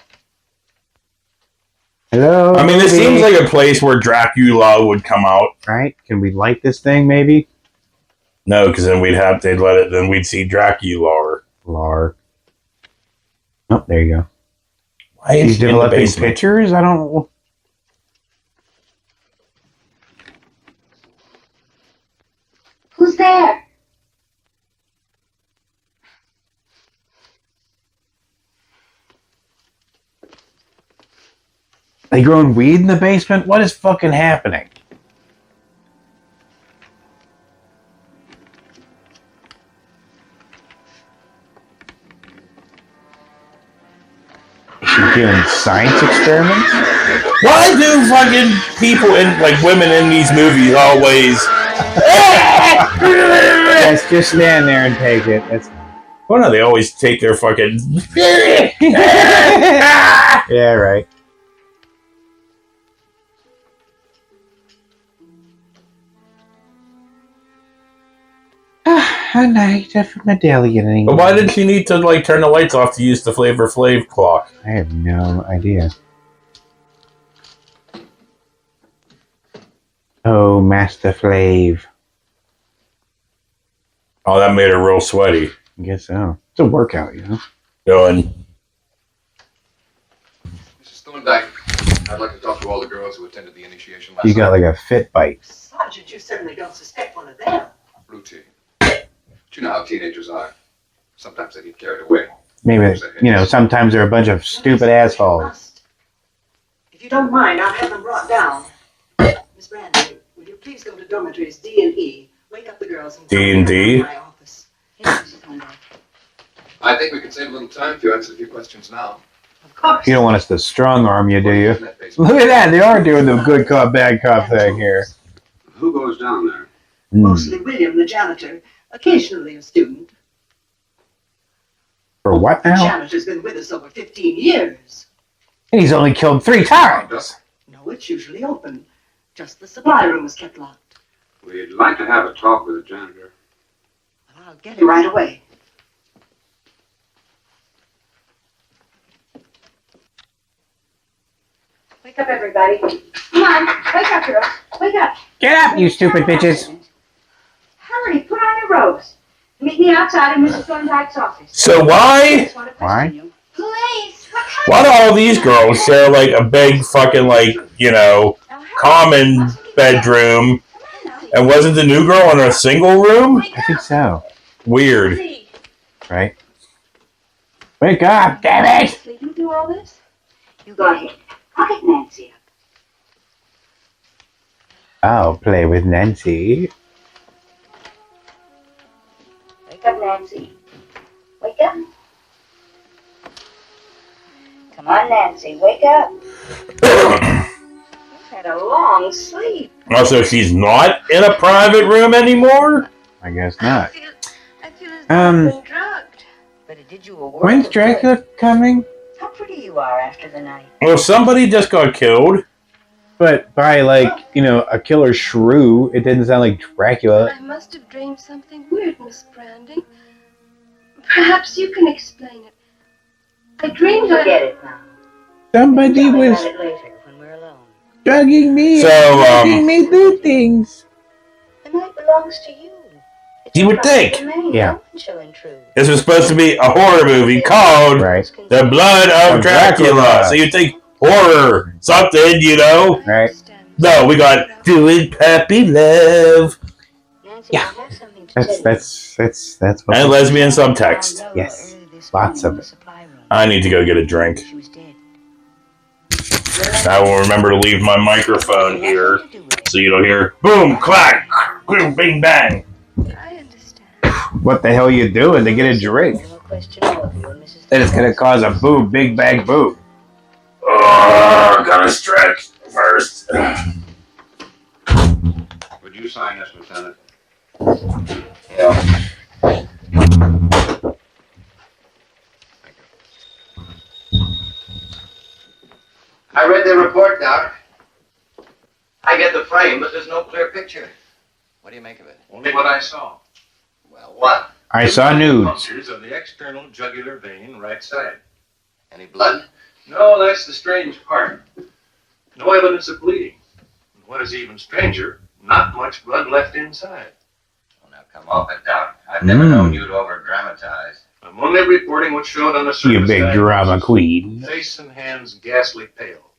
Hello? I mean, it movie. seems like a place where Dracula would come out. Right? Can we light this thing, maybe? No, because then then we'd see Dracula. Lar. Oh, there you go. Why is He's he in the developing basement? pictures? I don't... Who's there? They growing weed in the basement? What is fucking happening? Is she doing science experiments? Why do fucking people in women in these movies always? Yes, just stand there and take it. That's Well, no, they always take their fucking. yeah, right. A night of medallion. But why did she need to turn the lights off to use the Flavor Flav clock? I have no idea. Oh, Master Flav. Oh, that made her real sweaty. I guess so. It's a workout, you know. Going. Mrs. Thorndyke, I'd like to talk to all the girls who attended the initiation last You got like a fit bite. Sergeant, you certainly don't suspect one of them. routine. Do you know how teenagers are? Sometimes they get carried away. Maybe, sometimes they're a bunch of stupid assholes. If you don't mind, I'll have them brought down. Miss Brandon, will you please go to dormitories D and E, wake up the girls and D&D? my office. I think we can save a little time if you answer a few questions now. Of course. You don't want us to strong arm you, do you? Look at that. They are doing the good cop, bad cop thing here. Who goes down there? Mostly William, the janitor. Occasionally a student. For what The now? janitor's been with us over 15 years. And he's only killed 3 times. No, it's usually open. Just the supply room is kept locked. We'd like to have a talk with the janitor. Well, I'll get him right away. Wake up, everybody. Come on, wake up, girls. Wake up. Get up, you stupid bitches. Hurry, put on your robes. Meet me outside in Mrs. Thorndyke's office. So why? Why? Police, what kind Why do all these girls share a big fucking common bedroom? And wasn't the new girl in a single room? I think so. Weird. Right? Wake up, damn it! You do all this? You go ahead. I'll get Nancy up. I'll play with Nancy. Wake up, Nancy. Wake up. Come on, Nancy, wake up. You've had a long sleep. Also, she's not in a private room anymore? I guess not. I feel as though I've been drugged. But it did you a world When's of Dracula good. coming? How pretty you are after the night. Well, somebody just got killed. But by a killer shrew, it didn't sound like Dracula. I must have dreamed something weird, Miss Branding. Perhaps you can explain it. I dreamed that... Forget it now. Somebody Tell me was about it later when we're alone. drugging me, making me do things. The night belongs to you. It's You would a private think. domain. Yeah. No one shall intrude. This was supposed to be a horror movie called The Blood of Dracula. So you think horror, something, Right? No, we got doing puppy love. Nancy, I have something to That's tell you. what. And lesbian subtext. Yes, lots of it. I need to go get a drink. She was dead. I will remember to leave my microphone here so you don't hear boom, clack, boom, bing, bang. I understand. What the hell are you doing to get a drink? No question of you and Mrs. Then it's gonna cause a boom, big bang boom. Oh, gotta stretch first. Would you sign this, Lieutenant? Yeah. I read the report, Doc. I get the frame, but there's no clear picture. What do you make of it? Only what I saw. Well, what? I saw nudes. Punctures of the external jugular vein, right side. Any blood? No, that's the strange part. No evidence of bleeding. And what is even stranger, not much blood left inside. Well, now come off it, Doc. I've never known you to over-dramatize. I'm only reporting what's shown on the surface. You big diagnosis. drama queen. Face and hands ghastly pale,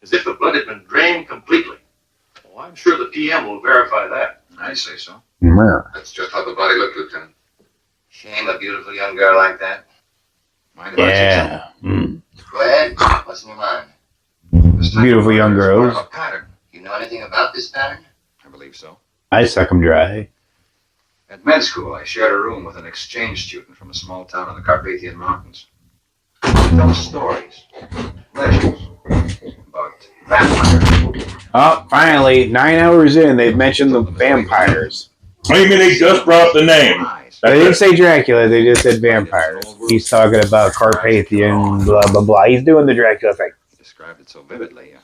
as if the blood had been drained completely. Well, I'm sure the PM will verify that. I say so. That's just how the body looked, Lieutenant. Shame a beautiful young girl like that. Mind if I say something? Yeah. Go ahead. What's in your mind? This type Beautiful of young murder is part girls. of a pattern. You know anything about this pattern? I believe so. I suck 'em dry. At med school, I shared a room with an exchange student from a small town in the Carpathian Mountains. He told stories, legends, about vampires. Oh, finally, 9 hours in, they've mentioned the vampires. What do you mean they just brought up the name? They didn't say Dracula, they just said vampires. He's talking about Carpathian, blah, blah, blah. He's doing the Dracula thing. He described it so vividly.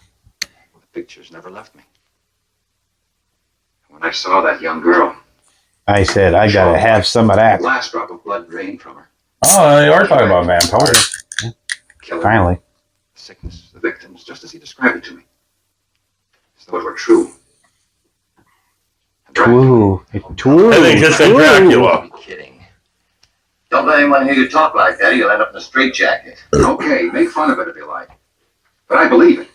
The pictures never left me. When I saw that young girl, I said, I gotta have some of that. the last drop of blood drained from her. Oh, they are talking about vampires. Killer, Finally. the sickness, the victims, just as he described it to me. As though it were true. True. True. And they just said Dracula. Be kidding. Don't let anyone hear you talk like that, or you'll end up in a straitjacket. Okay, make fun of it if you like. But I believe it.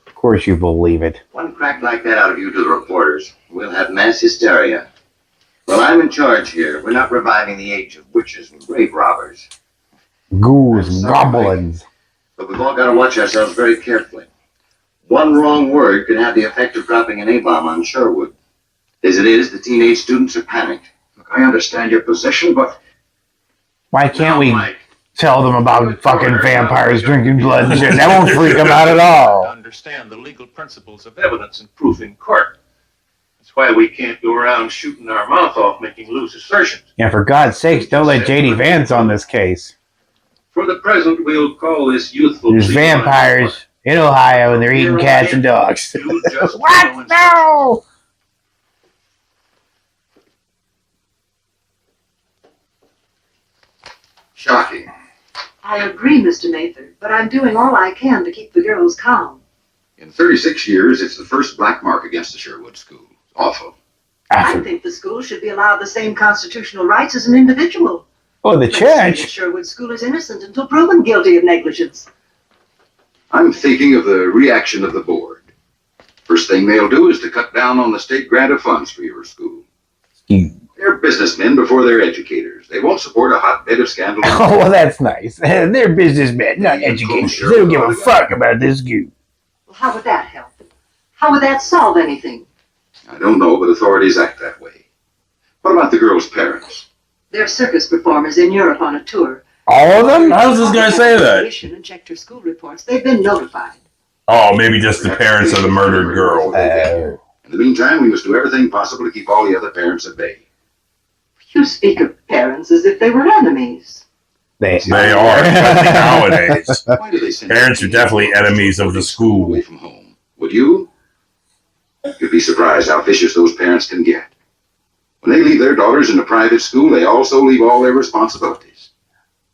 Of course you believe it. One crack like that out of you to the reporters, we'll have mass hysteria. Well, I'm in charge here. We're not reviving the age of witches and grave robbers. Ghouls, goblins. But we've all got to watch ourselves very carefully. One wrong word could have the effect of dropping an A-bomb on Sherwood. As it is, the teenage students are panicked. Look, I understand your position, but Why can't we Mike, tell them about fucking vampires drinking blood and shit? That won't freak them out at all. Understand the legal principles of evidence and proof in court. That's why we can't go around shooting our mouth off, making loose assertions. Yeah, for God's sakes, don't let J.D. Vance on this case. For the present, we'll call this youthful. There's vampires in Ohio and they're eating cats and dogs. You just What? follow instructions. No! shocking. I agree, Mr. Mather, but I'm doing all I can to keep the girls calm. In 36 years, it's the first black mark against the Sherwood School. Awful. I think the school should be allowed the same constitutional rights as an individual. Oh, the Let's say that church. Sherwood School is innocent until proven guilty of negligence. I'm thinking of the reaction of the board. First thing they'll do is to cut down on the state grant of funds for your school. They're businessmen before they're educators. They won't support a hotbed of scandal. Oh, well, that's nice. They're businessmen, not educators. They don't give a fuck about this school. Well, how would that help? How would that solve anything? I don't know, but authorities act that way. What about the girls' parents? They're circus performers in Europe on a tour. All of them? I was just going to say that. And checked her school reports. They've been notified. Oh, maybe just the parents of the murdered girl. In the meantime, we must do everything possible to keep all the other parents at bay. You speak of parents as if they were enemies. They are, especially nowadays. Why do they send Parents are definitely enemies of the school. away from home? Would you? You'd be surprised how vicious those parents can get. When they leave their daughters in a private school, they also leave all their responsibilities.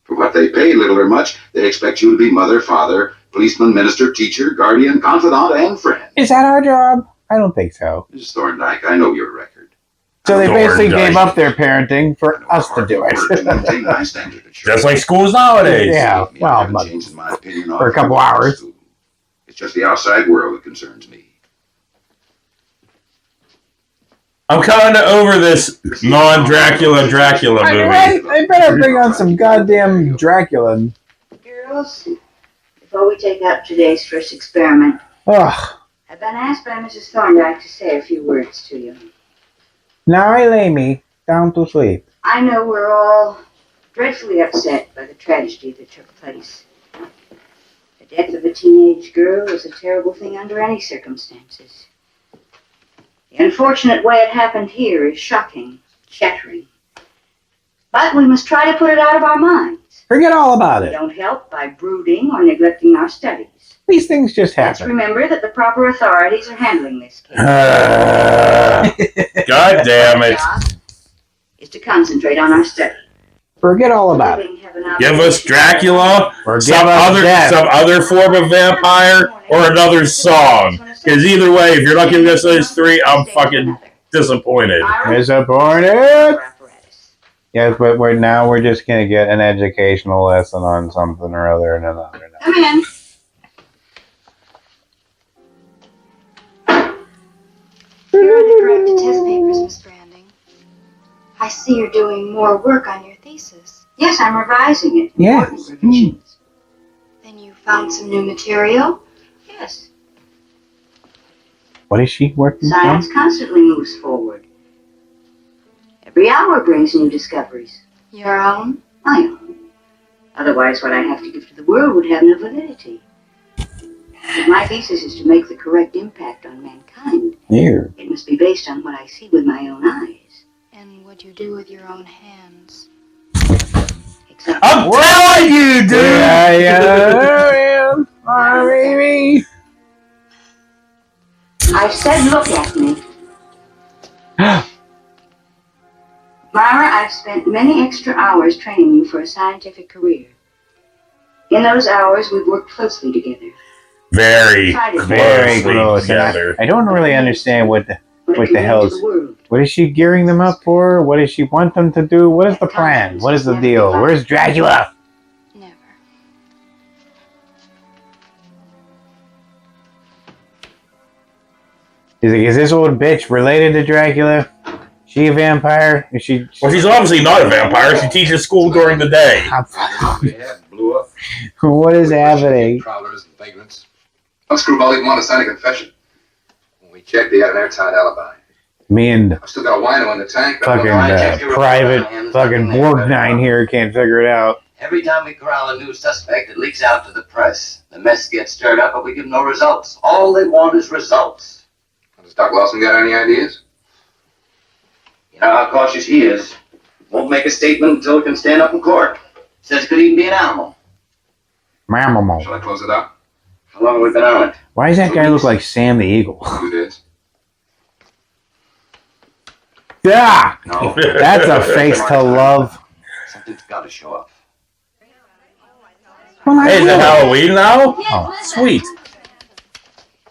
For what they pay, little or much, they expect you to be mother, father, policeman, minister, teacher, guardian, confidant, and friend. Is that our job? I don't think so. Mrs. Thorndike, I know your record. So they basically Thorndike. gave up their parenting for us to do To it. maintain my standard at Just church. like schools nowadays. Yeah, I well, haven't but changed in my opinion for a couple hours. It's just the outside world that concerns me. I'm kind of over this non-Dracula Dracula I mean, movie. right? They better bring on some goddamn Dracula Charles, before we take up today's first experiment, Ugh. I've been asked by Mrs. Thorndyke to say a few words to you. Now I lay me down to sleep. I know we're all dreadfully upset by the tragedy that took place. The death of a teenage girl is a terrible thing under any circumstances. The unfortunate way it happened here is shocking, shattering. But we must try to put it out of our minds. Forget all about We it. don't help by brooding or neglecting our studies. These things just Let's happen. remember that the proper authorities are handling this case. God damn it. Our job is to concentrate on our study. Forget all about it. Living have an Give us Dracula, Or some give us death. other form of vampire, or another song. Because either way, if you're not giving us those three, I'm fucking disappointed. Disappointed? Yes, but we're just going to get an educational lesson on something or other and another. Come in. Here are the corrected test papers, Miss Branding. I see you're doing more work on your thesis. Yes, I'm revising it. Yes. Important revisions. Then you found some new material? Yes. What is she working on? Science constantly moves forward. Every hour brings new discoveries. Your own? My own. Otherwise, what I have to give to the world would have no validity. If my thesis is to make the correct impact on mankind, Here. it must be based on what I see with my own eyes. And what you do with your own hands. Exactly. I'm telling you, dude! Yeah. Oh, baby. I said look at me. Myra, I've spent many extra hours training you for a scientific career. In those hours, we've worked closely together. Very Very close. together. I don't really understand what the hell is. The world. What is she gearing them up for? What does she want them to do? What is the plan? What is the deal? Where's Dracula? Never. Is this old bitch related to Dracula? She a vampire? Is she? Well, she's obviously not a vampire. She teaches school during the day. Blew up. What is happening? Prowlers and vagrants. Some screwball even want to sign a confession. When we checked, they had an airtight alibi. Me and I've still got a wino in the tank. But fucking private fucking Borgnine here can't figure it out. Every time we corral a new suspect, it leaks out to the press. The mess gets stirred up, but we give no results. All they want is results. Does Doc Lawson got any ideas? You know how cautious he is. Won't make a statement until it can stand up in court. Says it could even be an animal. Mammal. Shall I close it out? How long have we been on it? Why does that guy look like Sam the Eagle? 2 days. Yeah, No. that's a face to love. Something's got to show up. Hey, is it Halloween now? Oh, sweet.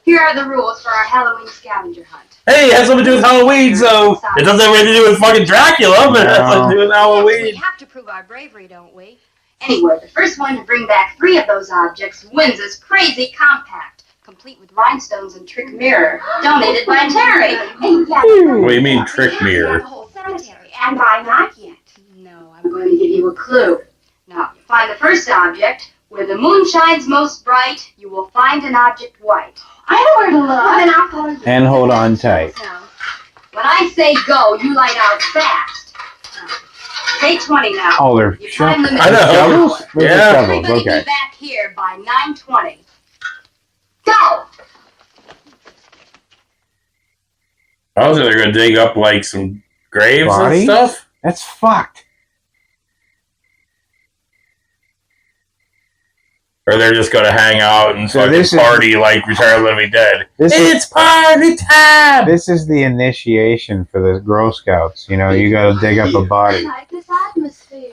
Here are the rules for our Halloween scavenger hunt. Hey, it has something to do with Halloween, so it doesn't have anything to do with fucking Dracula, but it has something to do with We Halloween. have to prove our bravery, don't we? Anyway, the first one to bring back 3 of those objects wins this crazy compact, complete with rhinestones and trick mirror, donated by Terry. What do you mean, trick mirror? The whole cemetery, and by not yet. No, I'm going to give you a clue. Now, you find the first object. Where the moon shines most bright, you will find an object white. I know where to look. Well, then I'll follow you. And hold on tight. Now, when I say go, you light out fast. Say 20 now. Oh, they're Your time limit I know. is 1 hour. Where's the Yeah. shovels? Everybody Okay. be back here by 9:20. Go! I was they're gonna dig up like some graves Body? and stuff. That's fucked. Or they're just gonna hang out and So fucking this is- party like Return of the Living Dead. This is It's party time! this is the initiation for the Girl Scouts. You know, you gotta dig up a I body. like this atmosphere.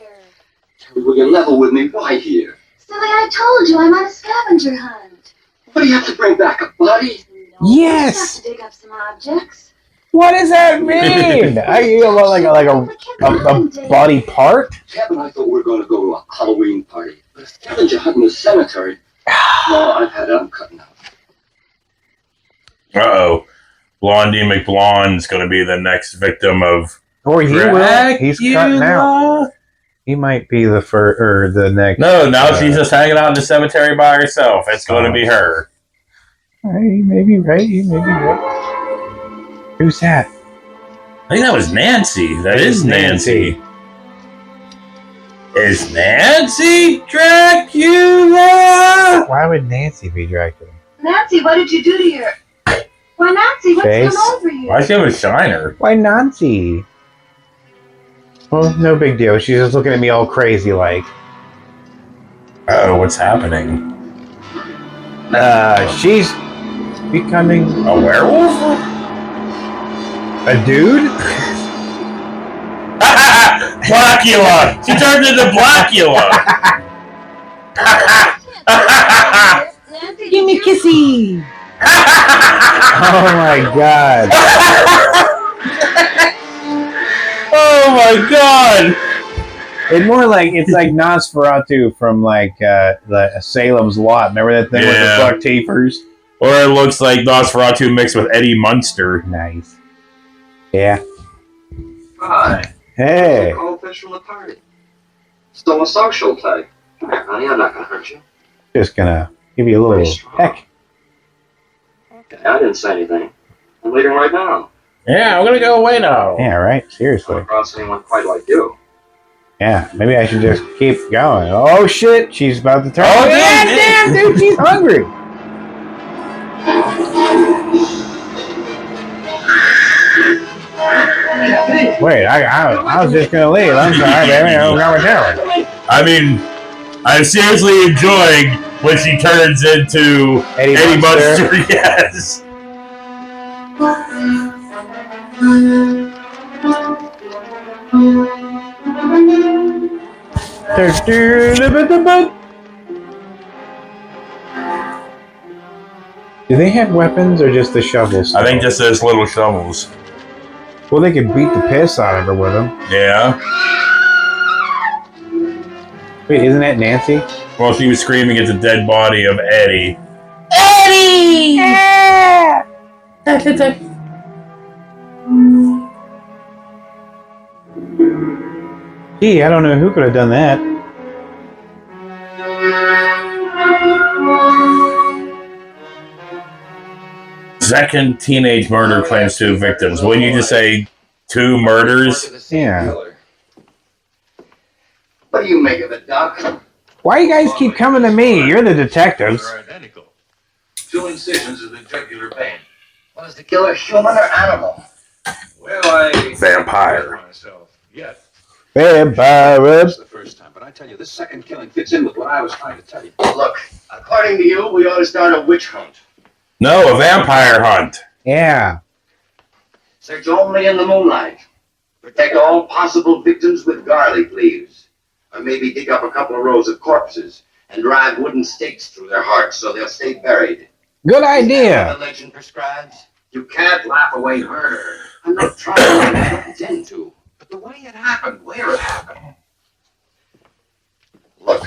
Will you level with me? Why here? Silly, I told you I'm on a scavenger hunt. What do you have to bring back? A body? Yes. Just have to dig up some objects. What does that mean? You know, like a body part? Cap and I thought we were going to go to a Halloween party. But a scavenger hunt in the cemetery. No, I've had it. I'm cutting out. Uh-oh. Blondie McBlonde's gonna be the next victim of Or he will. He's cutting out. He might be the first or the next. No, now she's just hanging out in the cemetery by herself. It's going to be her. You may be right. You may be right. Who's that? I think that was Nancy. That is Nancy. Is Nancy Dracula? Why would Nancy be Dracula? Nancy, what did you do to your... Why, Nancy, what's Face? come over you? Why does she have a shiner? Why Nancy? Well, no big deal. She's just looking at me all crazy like. Oh, what's happening? She's becoming a werewolf? A dude? Blackula! She turned into Blackula! Give me a kissy. Oh my god. Oh my god! It's more like Nosferatu from the Salem's Lot. Remember that thing with the buck teethers? Or it looks like Nosferatu mixed with Eddie Munster. Nice. Yeah. Hi. Hey. Goldfish from the party. Still a social type. Come here, honey. I'm not gonna hurt you. Just gonna give you a little heck. Okay, I didn't say anything. I'm leaving right now. Yeah, I'm gonna go away now. Yeah, right. Seriously. Come across anyone quite like you. Yeah, maybe I should just keep going. Oh shit, she's about to turn. Oh, damn, dude, she's hungry. Wait, I was just gonna leave. I'm sorry, baby. I'm going down. I mean, I'm seriously enjoying when she turns into Eddie Munster. Yes. Do they have weapons or just the shovels? I think just those little shovels. Well, they could beat the piss out of her with them. Yeah. Wait, isn't that Nancy? Well, she was screaming at the dead body of Eddie. Eddie! Yeah! Gee, I don't know who could have done that. Second teenage murder claims 2 victims. Wouldn't you just say 2 murders? Yeah. What do you make of it, Doc? Why you guys keep coming to me? You're the detectives. They're identical. 2 incisions of the jugular vein. Was the killer human or animal? Well, I... Vampire. Myself. Yet. Vampire. That's the first time, but I tell you, this second killing fits in with what I was trying to tell you. Look, according to you, we ought to start a witch hunt. No, a vampire hunt. Yeah. Search only in the moonlight. Protect all possible victims with garlic leaves. Or maybe dig up a couple of rows of corpses and drive wooden stakes through their hearts so they'll stay buried. Good Is that idea. what the legend prescribes? You can't laugh away murder. I'm not trying to pretend to. But the way it happened, where it happened. Look,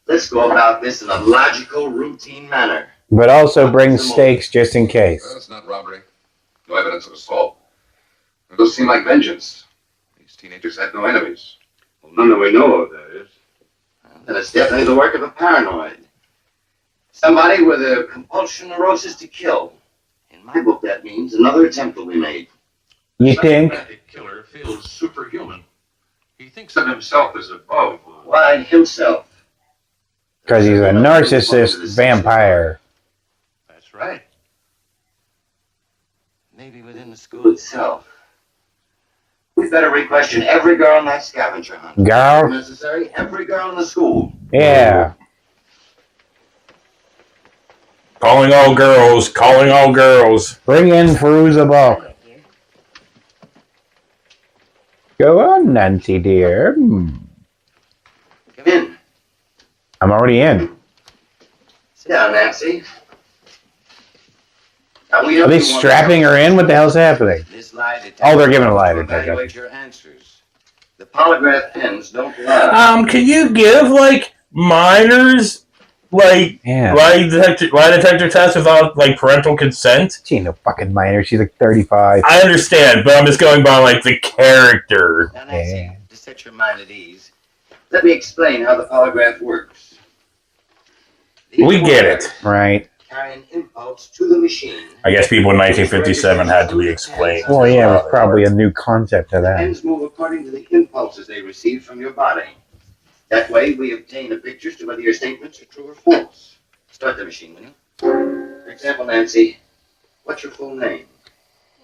let's go about this in a logical, routine manner. But also bring stakes just in case. Well, it's not robbery. No evidence of assault. It does seem like vengeance. These teenagers had no enemies. Well, none that we know of, that is. Then it's definitely the work of a paranoid. Somebody with a compulsion neurosis to kill. In my book, that means another attempt will be made. You think? The killer feels superhuman. He thinks of himself as above. Why himself? Because he's a narcissist vampire. That's right. Maybe within the school itself. We better re-question every girl in that scavenger hunt. Girl? If necessary, every girl in the school. Yeah. Calling all girls. Calling all girls. Bring in Feruza Balk. Go on, Nancy dear. Come in. I'm already in. Sit down, Nancy. Now, Are they strapping her in? What the hell's happening? Oh, they're giving a lie detector. Evaluate your answers. The polygraph pens don't lie. Can you give, like, minors, like, Yeah. lie detector tests without, like, parental consent? She ain't no fucking minor. She's like 35. I understand, but I'm just going by, like, the character. Now, Nancy, to set your mind at ease, Let me explain how the polygraph works. We get it. Right. Carry an impulse to the machine. I guess people in 1957 had to be explained. Well, yeah, it was probably a new concept to The them. pens move according to the impulses they receive from your body. That way, we obtain a picture as to whether your statements are true or false. Start the machine, will you? For example, Nancy, what's your full name?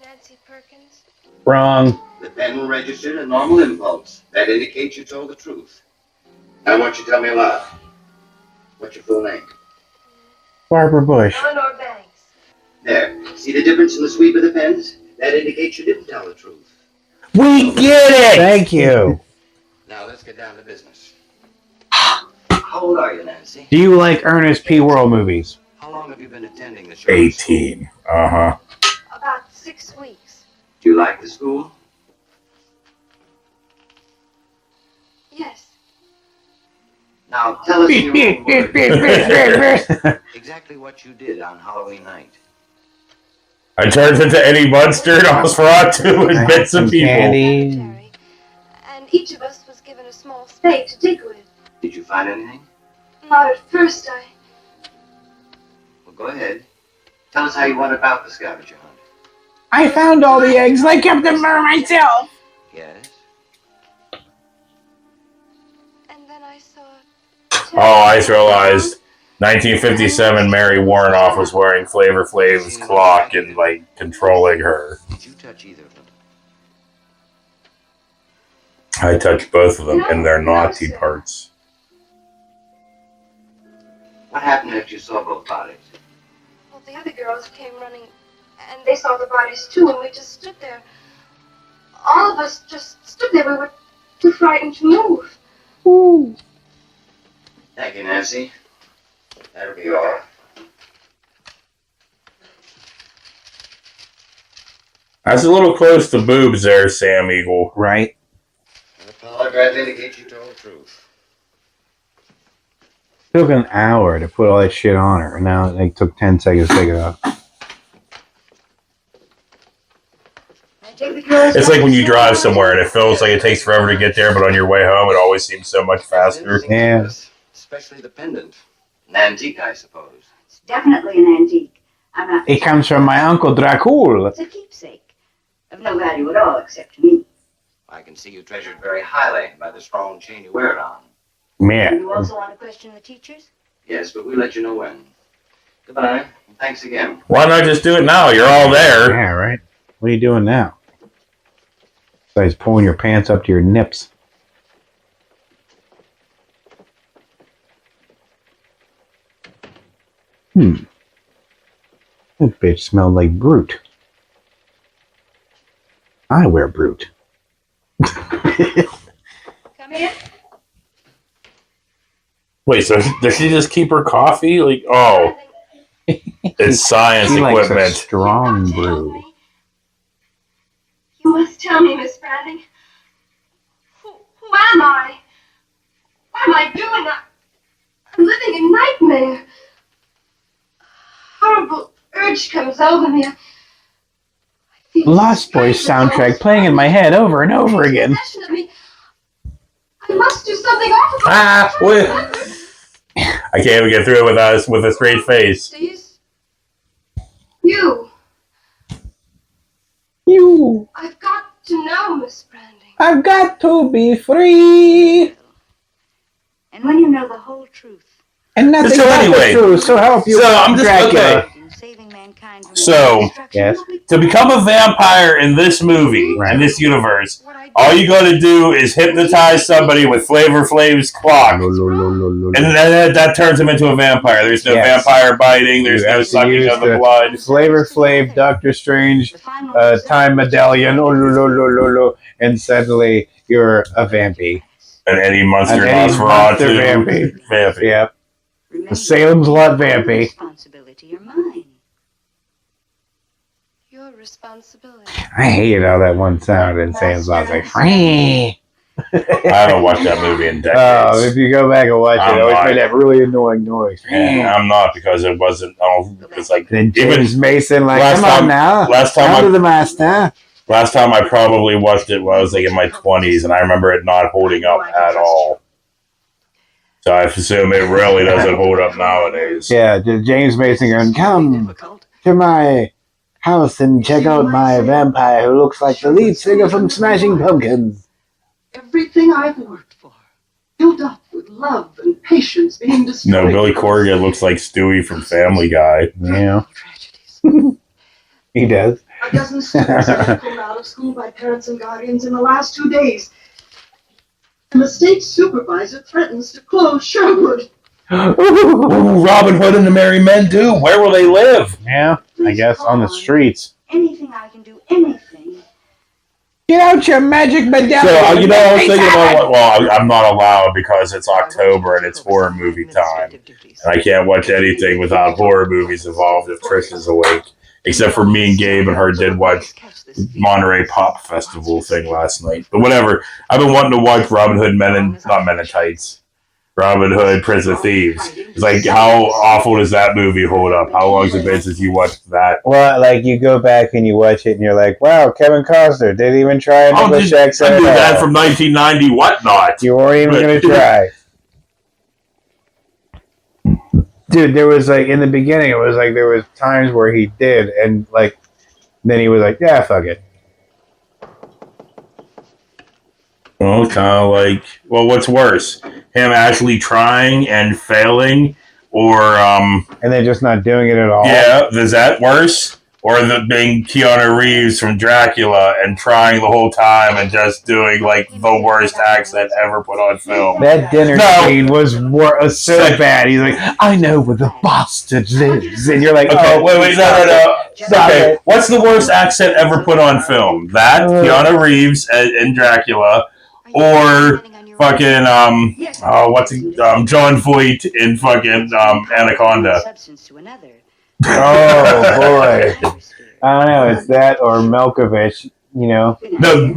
Nancy Perkins. Wrong. The pen registered a normal impulse. That indicates you told the truth. Now, I want you to tell me a lie. What's your full name? Barbara Bush. Eleanor Banks. There. See the difference in the sweep of the pens? That indicates you didn't tell the truth. We get it! Thank you. Now, let's get down to business. How old are you, Nancy? Do you like Ernest P. Worrell movies? How long have you been attending the show? 18. Uh-huh. About 6 weeks. Do you like the school? Yes. Now, tell us in your own words exactly what you did on Halloween night. I turned into Eddie Munster and Nosferatu and bit some people. Candy. And each of us was given a small spade to dig with. Did you find anything? Not at first, Well, go ahead. Tell us how you went about the scavenger hunt. I found all the eggs. I kept them for myself. Yes? And then I saw... Oh, I just realized 1957 Mary Warrenoff was wearing Flavor Flav's clock and, like, controlling her. Did you touch either of them? I touched both of them in their naughty parts. What happened after you saw both bodies? Well, the other girls came running, and they saw the bodies too, and we just stood there. All of us just stood there. We were too frightened to move. Ooh. Thank you, Nancy. That'll be all. That's a little close to boobs there, Sam Eagle. Right. The polygraph indicates you told the truth. It took an hour to put all that shit on her, and now it took 10 seconds to take it off. It's like when you drive somewhere and it feels like it takes forever to get there, but on your way home it always seems so much faster. Yeah. Especially the pendant. An antique, I suppose. It's definitely an antique. I'm not. It comes from my uncle Dracula. It's a keepsake. Of no value at all, except to me. I can see you treasured very highly by the strong chain you wear it on. Yeah. And you also want to question the teachers? Yes, but we'll let you know when. Goodbye. Thanks again. Why not just do it now? You're all there. Yeah, right. What are you doing now? Besides pulling your pants up to your nips. That bitch smelled like Brute. I wear Brute. Come in. Wait, so does she just keep her coffee? Like, oh, it's science She likes a equipment. strong brew. You must tell me, Miss Branding. Who am I? What am I doing? I'm living a nightmare. Horrible urge comes over me. Lost Boys soundtrack playing in my head over and over again. Possession of me. I must do something awful. Wait. I can't even get through it with a straight face. Please. You. You. I've got to know, Miss Branding. I've got to be free. And when you know the whole truth. And nothing So but anyway, the truth, so help you, so I'm just Dracula. okay. So, Yes. to become a vampire in this movie, in this universe, all you gotta do is hypnotize somebody with Flavor Flav's clock. And then that turns him into a vampire. There's no vampire biting, there's no sucking of the blood. Flavor Flav, Doctor Strange, Time Medallion, and suddenly you're a vampy. And Eddie Munster, An Eddie Munster Nosferatu. vampy. Yep. The Salem's Lot vampy. Responsibility are mine. Your responsibility. I hated how that one sounded in Salem's Lot. Like, free. I haven't watched that movie in decades. Oh, if you go back and watch it, I'm it always not. made that really annoying noise. And I'm not, because it wasn't. Oh, it's like Then James Mason, like, last come time- on now. last time Down I- to the master. Last time I probably watched it when I was like in my 20s, and I remember it not holding up at all. So I assume it really doesn't hold up nowadays. Yeah, James Mason going, come to my house and check out my vampire who looks like the lead singer from Smashing Pumpkins. Everything I've worked for, built up with love and patience, being destroyed. No, Billy Corgan looks like Stewie from Family Guy. Yeah. He does. A dozen students have been pulled out of school by parents and guardians in the last 2 days. And the state supervisor threatens to close Sherwood. Ooh, Robin Hood and the Merry Men do. Where will they live? Yeah, I guess on the streets. Anything I can do, anything. Get out your magic medallion. So, I was thinking about well, I'm not allowed because it's October and it's horror movie time. And I can't watch anything without horror movies involved if Trish is awake. Except for me and Gabe and her did watch Monterey Pop Festival thing last night. But whatever. I've been wanting to watch Robin Hood not Men in Tights. Robin Hood, Prince of Thieves. It's like, how awful does that movie hold up? How long has it been since you watched that? Well, like, you go back and you watch it and you're like, wow, Kevin Costner didn't even try an English accent. I knew that from 1990 whatnot. You weren't even going to try. Dude, there was, like, in the beginning, it was like there was times where he did, and, like, then he was like, yeah, fuck it. Well, kind of like, well, what's worse? Him actually trying and failing, or and then just not doing it at all? Yeah, is that worse? Or being Keanu Reeves from Dracula and trying the whole time and just doing, like, the worst accent ever put on film? That dinner scene was so bad. He's like, I know where the bastard lives. And you're like, okay, oh, wait, no. Okay, what's the worst accent ever put on film? That, Keanu Reeves in Dracula, or fucking, John Voight in fucking Anaconda? Oh, boy. I don't know. It's that or Malkovich, you know. No,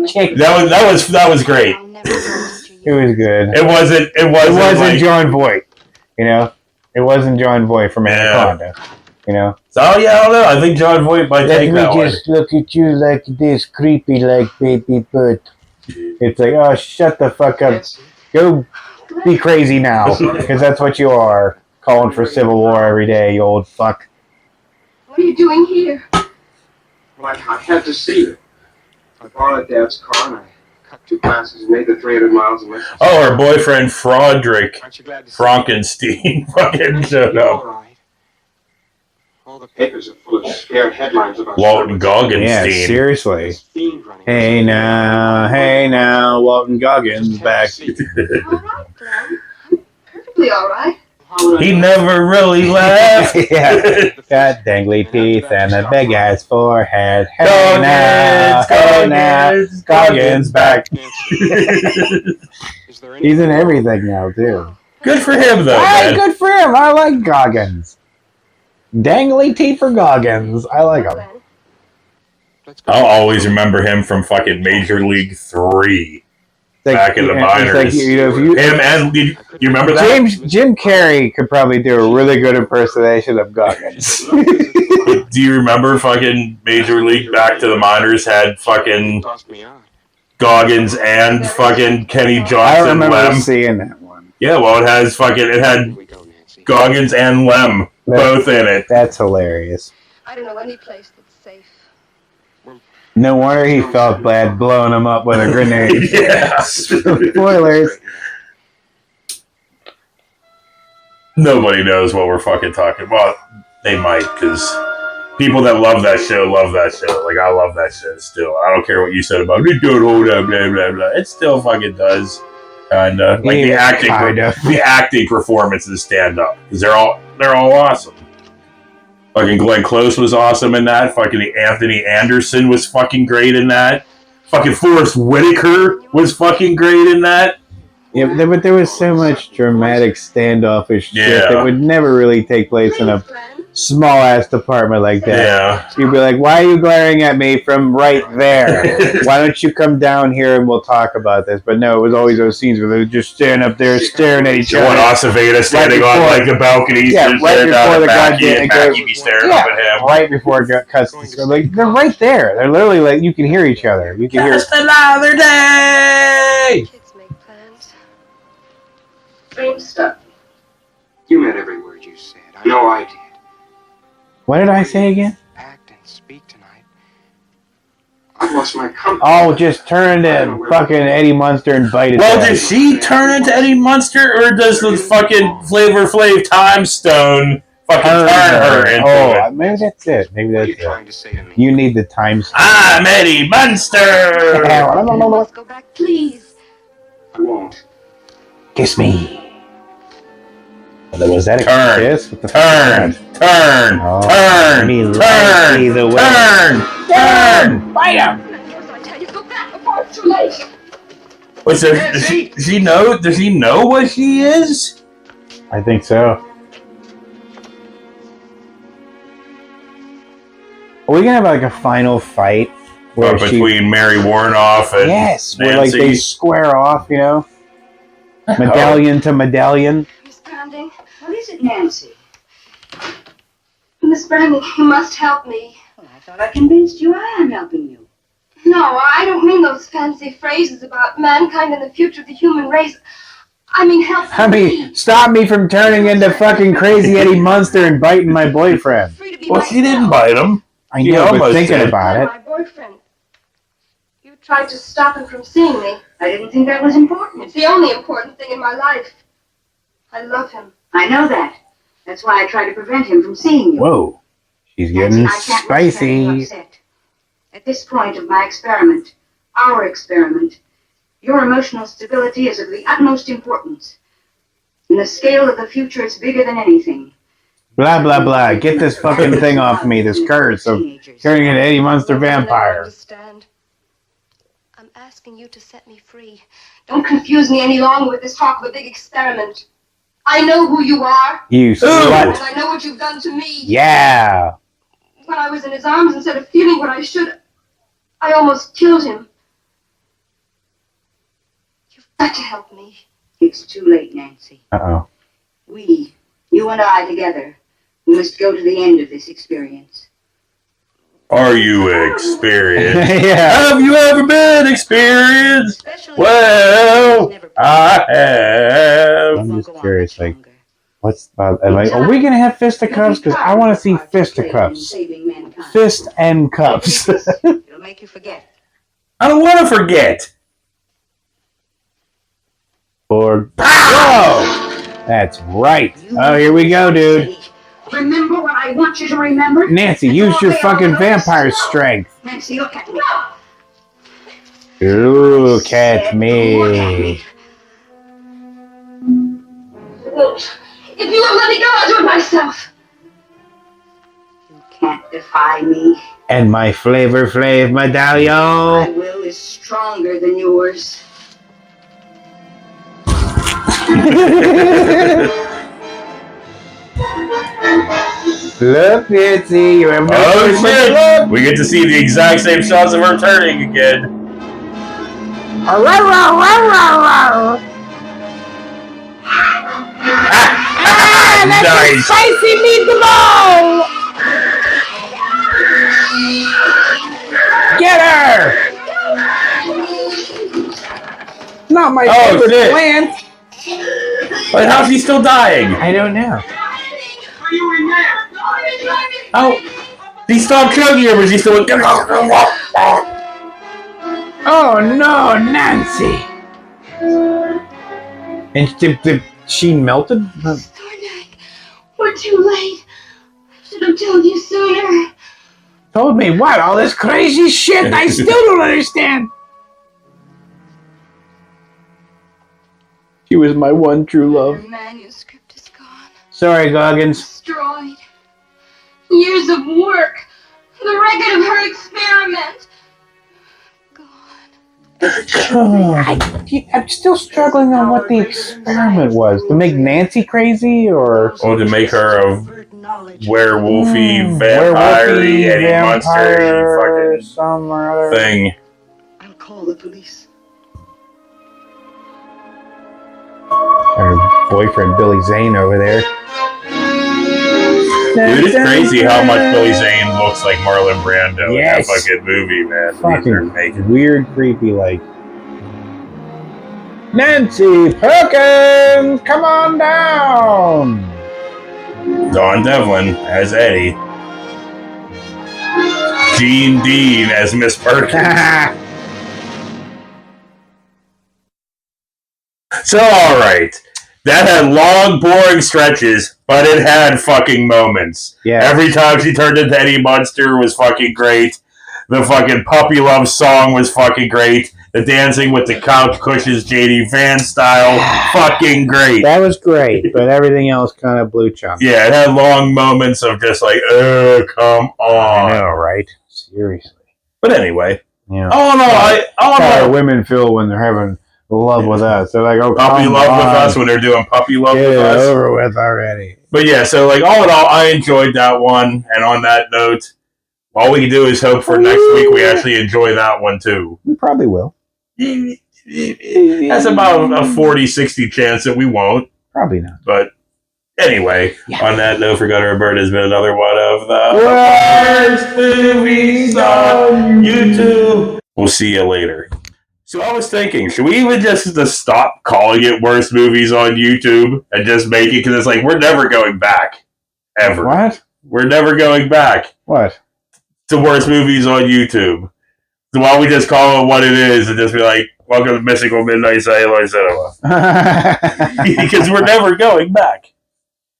Chick. That was great. It was good. It wasn't like, John Voight, you know. It wasn't John Voight from Anaconda, you know. So yeah, I don't know. I think John Voight might take that one. Let me just look at you like this, creepy like baby bird. It's like, oh, shut the fuck up. Go be crazy now, because that's what you are. Calling for civil war every day, you old fuck. What are you doing here? Well, I had to see her. I borrowed Dad's car and I cut 2 classes and made the 300 miles and went. Oh, her boyfriend Froderick Frankenstein fucking showed up. All the papers are full of scared headlines about Walton Goggins. Yeah, seriously. Hey now, Walton Goggins back. Perfectly all right. He never really laughed. Yeah. Got dangly teeth and a big ass forehead. Hey now, Goggins back. He's in everything now, too. Good for him, though. Hey, good for him. I like Goggins. Dangly teeth for Goggins. I like him. I'll always remember him from fucking Major League 3. Back in the minors. Like, you know, him and you remember that? Jim Carrey could probably do a really good impersonation of Goggins. Do you remember fucking Major League Back to the Minors had fucking Goggins and fucking Kenny Johnson? I remember Lem. seeing that one. Yeah, well, it had Goggins and Lem both in it. That's hilarious. I don't know any place that's safe. No wonder he felt bad blowing him up with a grenade. Yeah. Spoilers. Nobody knows what we're fucking talking about. They might, because people that love that show. Like, I love that show still. I don't care what you said about it. Don't hold up, blah, blah, blah. It still fucking does. Kinda. Like, the acting performances stand up. Because they're all awesome. Fucking Glenn Close was awesome in that. Fucking Anthony Anderson was fucking great in that. Fucking Forrest Whitaker was fucking great in that. Yeah, but there was so much dramatic standoffish shit that would never really take place in a small ass department like that. Yeah. You'd be like, why are you glaring at me from right there? Why don't you come down here and we'll talk about this? But no, it was always those scenes where they were just standing up there staring at each other. One Aceveda standing on like the balcony, right before the Mackie, and Mackie be staring up at him. Right before it cuts to screen. Like, they're right there. They're literally like, you can hear each other. You can Just another day! extreme stuff. You meant every word you said. I know I did. What did I say again? Act and speak tonight. I've lost my compass. Oh, just turn into fucking Eddie Munster and bite it. Well, does she turn into Eddie Munster, or does the fucking Flavor Flav Time Stone fucking turn her into it? Maybe that's it. Maybe that's it. You need the time stone. I'm Eddie Munster! Let's go back, please. I won't. Kiss me. Was that a kiss? What the turn! Fight him! I tell you, go back before it's too late. What's there? Does she know? Does he know what she is? I think so. Are we gonna have like a final fight between Mary Warnoff and Nancy? Where like they square off, you know, medallion to medallion. Miss Branding. What is it, Nancy? Miss Branding, you must help me. Well, I thought I convinced you I am helping you. No, I don't mean those fancy phrases about mankind and the future of the human race. I mean help me. Stop me from turning into fucking crazy Eddie Munster and biting my boyfriend. Well, she didn't bite him. I know, but thinking about it. My boyfriend. You tried to stop him from seeing me. I didn't think that was important. It's the only important thing in my life. I love him. I know that. That's why I try to prevent him from seeing you. Whoa. She's getting Nancy, I can't risk having you spicy. upset. At this point of my experiment, our experiment, your emotional stability is of the utmost importance. In the scale of the future, it's bigger than anything. Blah, blah, blah. Get this fucking thing off me, this curse of turning into Eddie Munster vampire. Understand. I'm asking you to set me free. Don't confuse me any longer with this talk of a big experiment. I know who you are. You And slut. I know what you've done to me. Yeah. When I was in his arms, instead of feeling what I should, I almost killed him. You've got to help me. It's too late, Nancy. Uh-oh. We, you and I together, we must go to the end of this experience. Are you experienced? Yeah. Have you ever been experienced? Well, I have. I'm just curious, like, what's are we gonna have fisticuffs? Because I want to see fisticuffs. Fist and cuffs. It'll make you forget. I don't want to forget. Or whoa, that's right. Oh, here we go, dude. Remember what I want you to remember? Nancy, use your fucking vampire strength. Nancy, look at me. Look at me. If you won't let me go, I'll do it myself. You can't defy me. And my Flavor Flav My medallion. will is stronger than yours. Look, Nancy, you have no Oh shit! We get to see the exact same shots of her turning again. Nice. Spicy meatball! Get her! Not my favorite shit. plant. But how's he still dying? I don't know. Oh, he stopped choking her, but he still went. Oh no, Nancy! And she melted? We're too late. I should have told you sooner. Told me what? All this crazy shit I still don't understand. She was my one true love. Her manuscript is gone. Sorry, Goggins. Destroyed. Years of work. The record of her experiment. I'm still struggling on what the experiment was. To make Nancy crazy, or to make her a werewolfy, vampire-y, Eddie Munster some or other thing. I'll call the police. Her boyfriend Billy Zane over there. Dude, it's crazy how much Billy Zane looks like Marlon Brando in that Yes. fucking movie, man. Fucking weird, creepy, like. Nancy Perkins, come on down. Dawn Devlin as Eddie. Jean Dean as Miss Perkins. So, alright. That had long, boring stretches, but it had fucking moments. Yeah. Every time she turned into Eddie Munster was fucking great. The fucking Puppy Love song was fucking great. The dancing with the couch cushions JD Van style, fucking great. That was great, but everything else kind of blew chunks. Yeah, it had long moments of just like, oh, come on. I know, right? Seriously. But anyway. Yeah. All in all, how women feel when they're having love with us. They're like, oh, puppy come love on. with us when they're doing puppy love Get with it us. over with already. But yeah, so like all in all, I enjoyed that one. And on that note, all we can do is hope for next week we actually enjoy that one too. We probably will. That's about a 40-60 chance that we won't. Probably not. But anyway, on that note, For Gutter and Bird has been another one of the worst movies on YouTube. We'll see you later. So I was thinking, should we even just stop calling it worst movies on YouTube and just make it, because it's like we're never going back. Ever. What? We're never going back. What? To worst movies on YouTube. So why don't we just call it what it is and just be like, welcome to Mystical Midnight Cellular Cinema. Because we're never going back.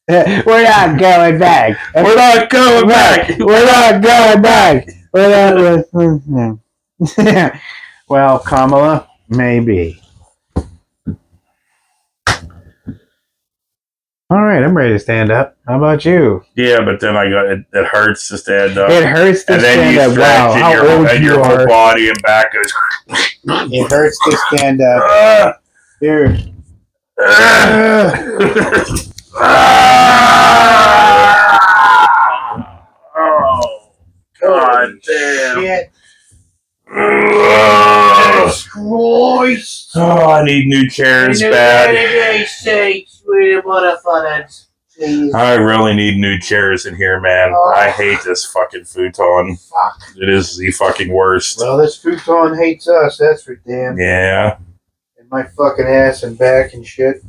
We're not going back. We're not going back. We're not going back. We're not. Well, Kamala, maybe. All right, I'm ready to stand up. How about you? Yeah, but then it hurts to stand up. It hurts to stand up. Wow, how old you your are. whole body and back goes. It hurts to stand up. Here. Oh, God damn. Shit. Christ. Oh, I need new chairs bad. I really need new chairs in here, man. I hate this fucking futon. Fuck. It is the fucking worst. Well, this futon hates us, that's for damn. Yeah. And my fucking ass and back and shit.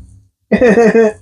Yeah.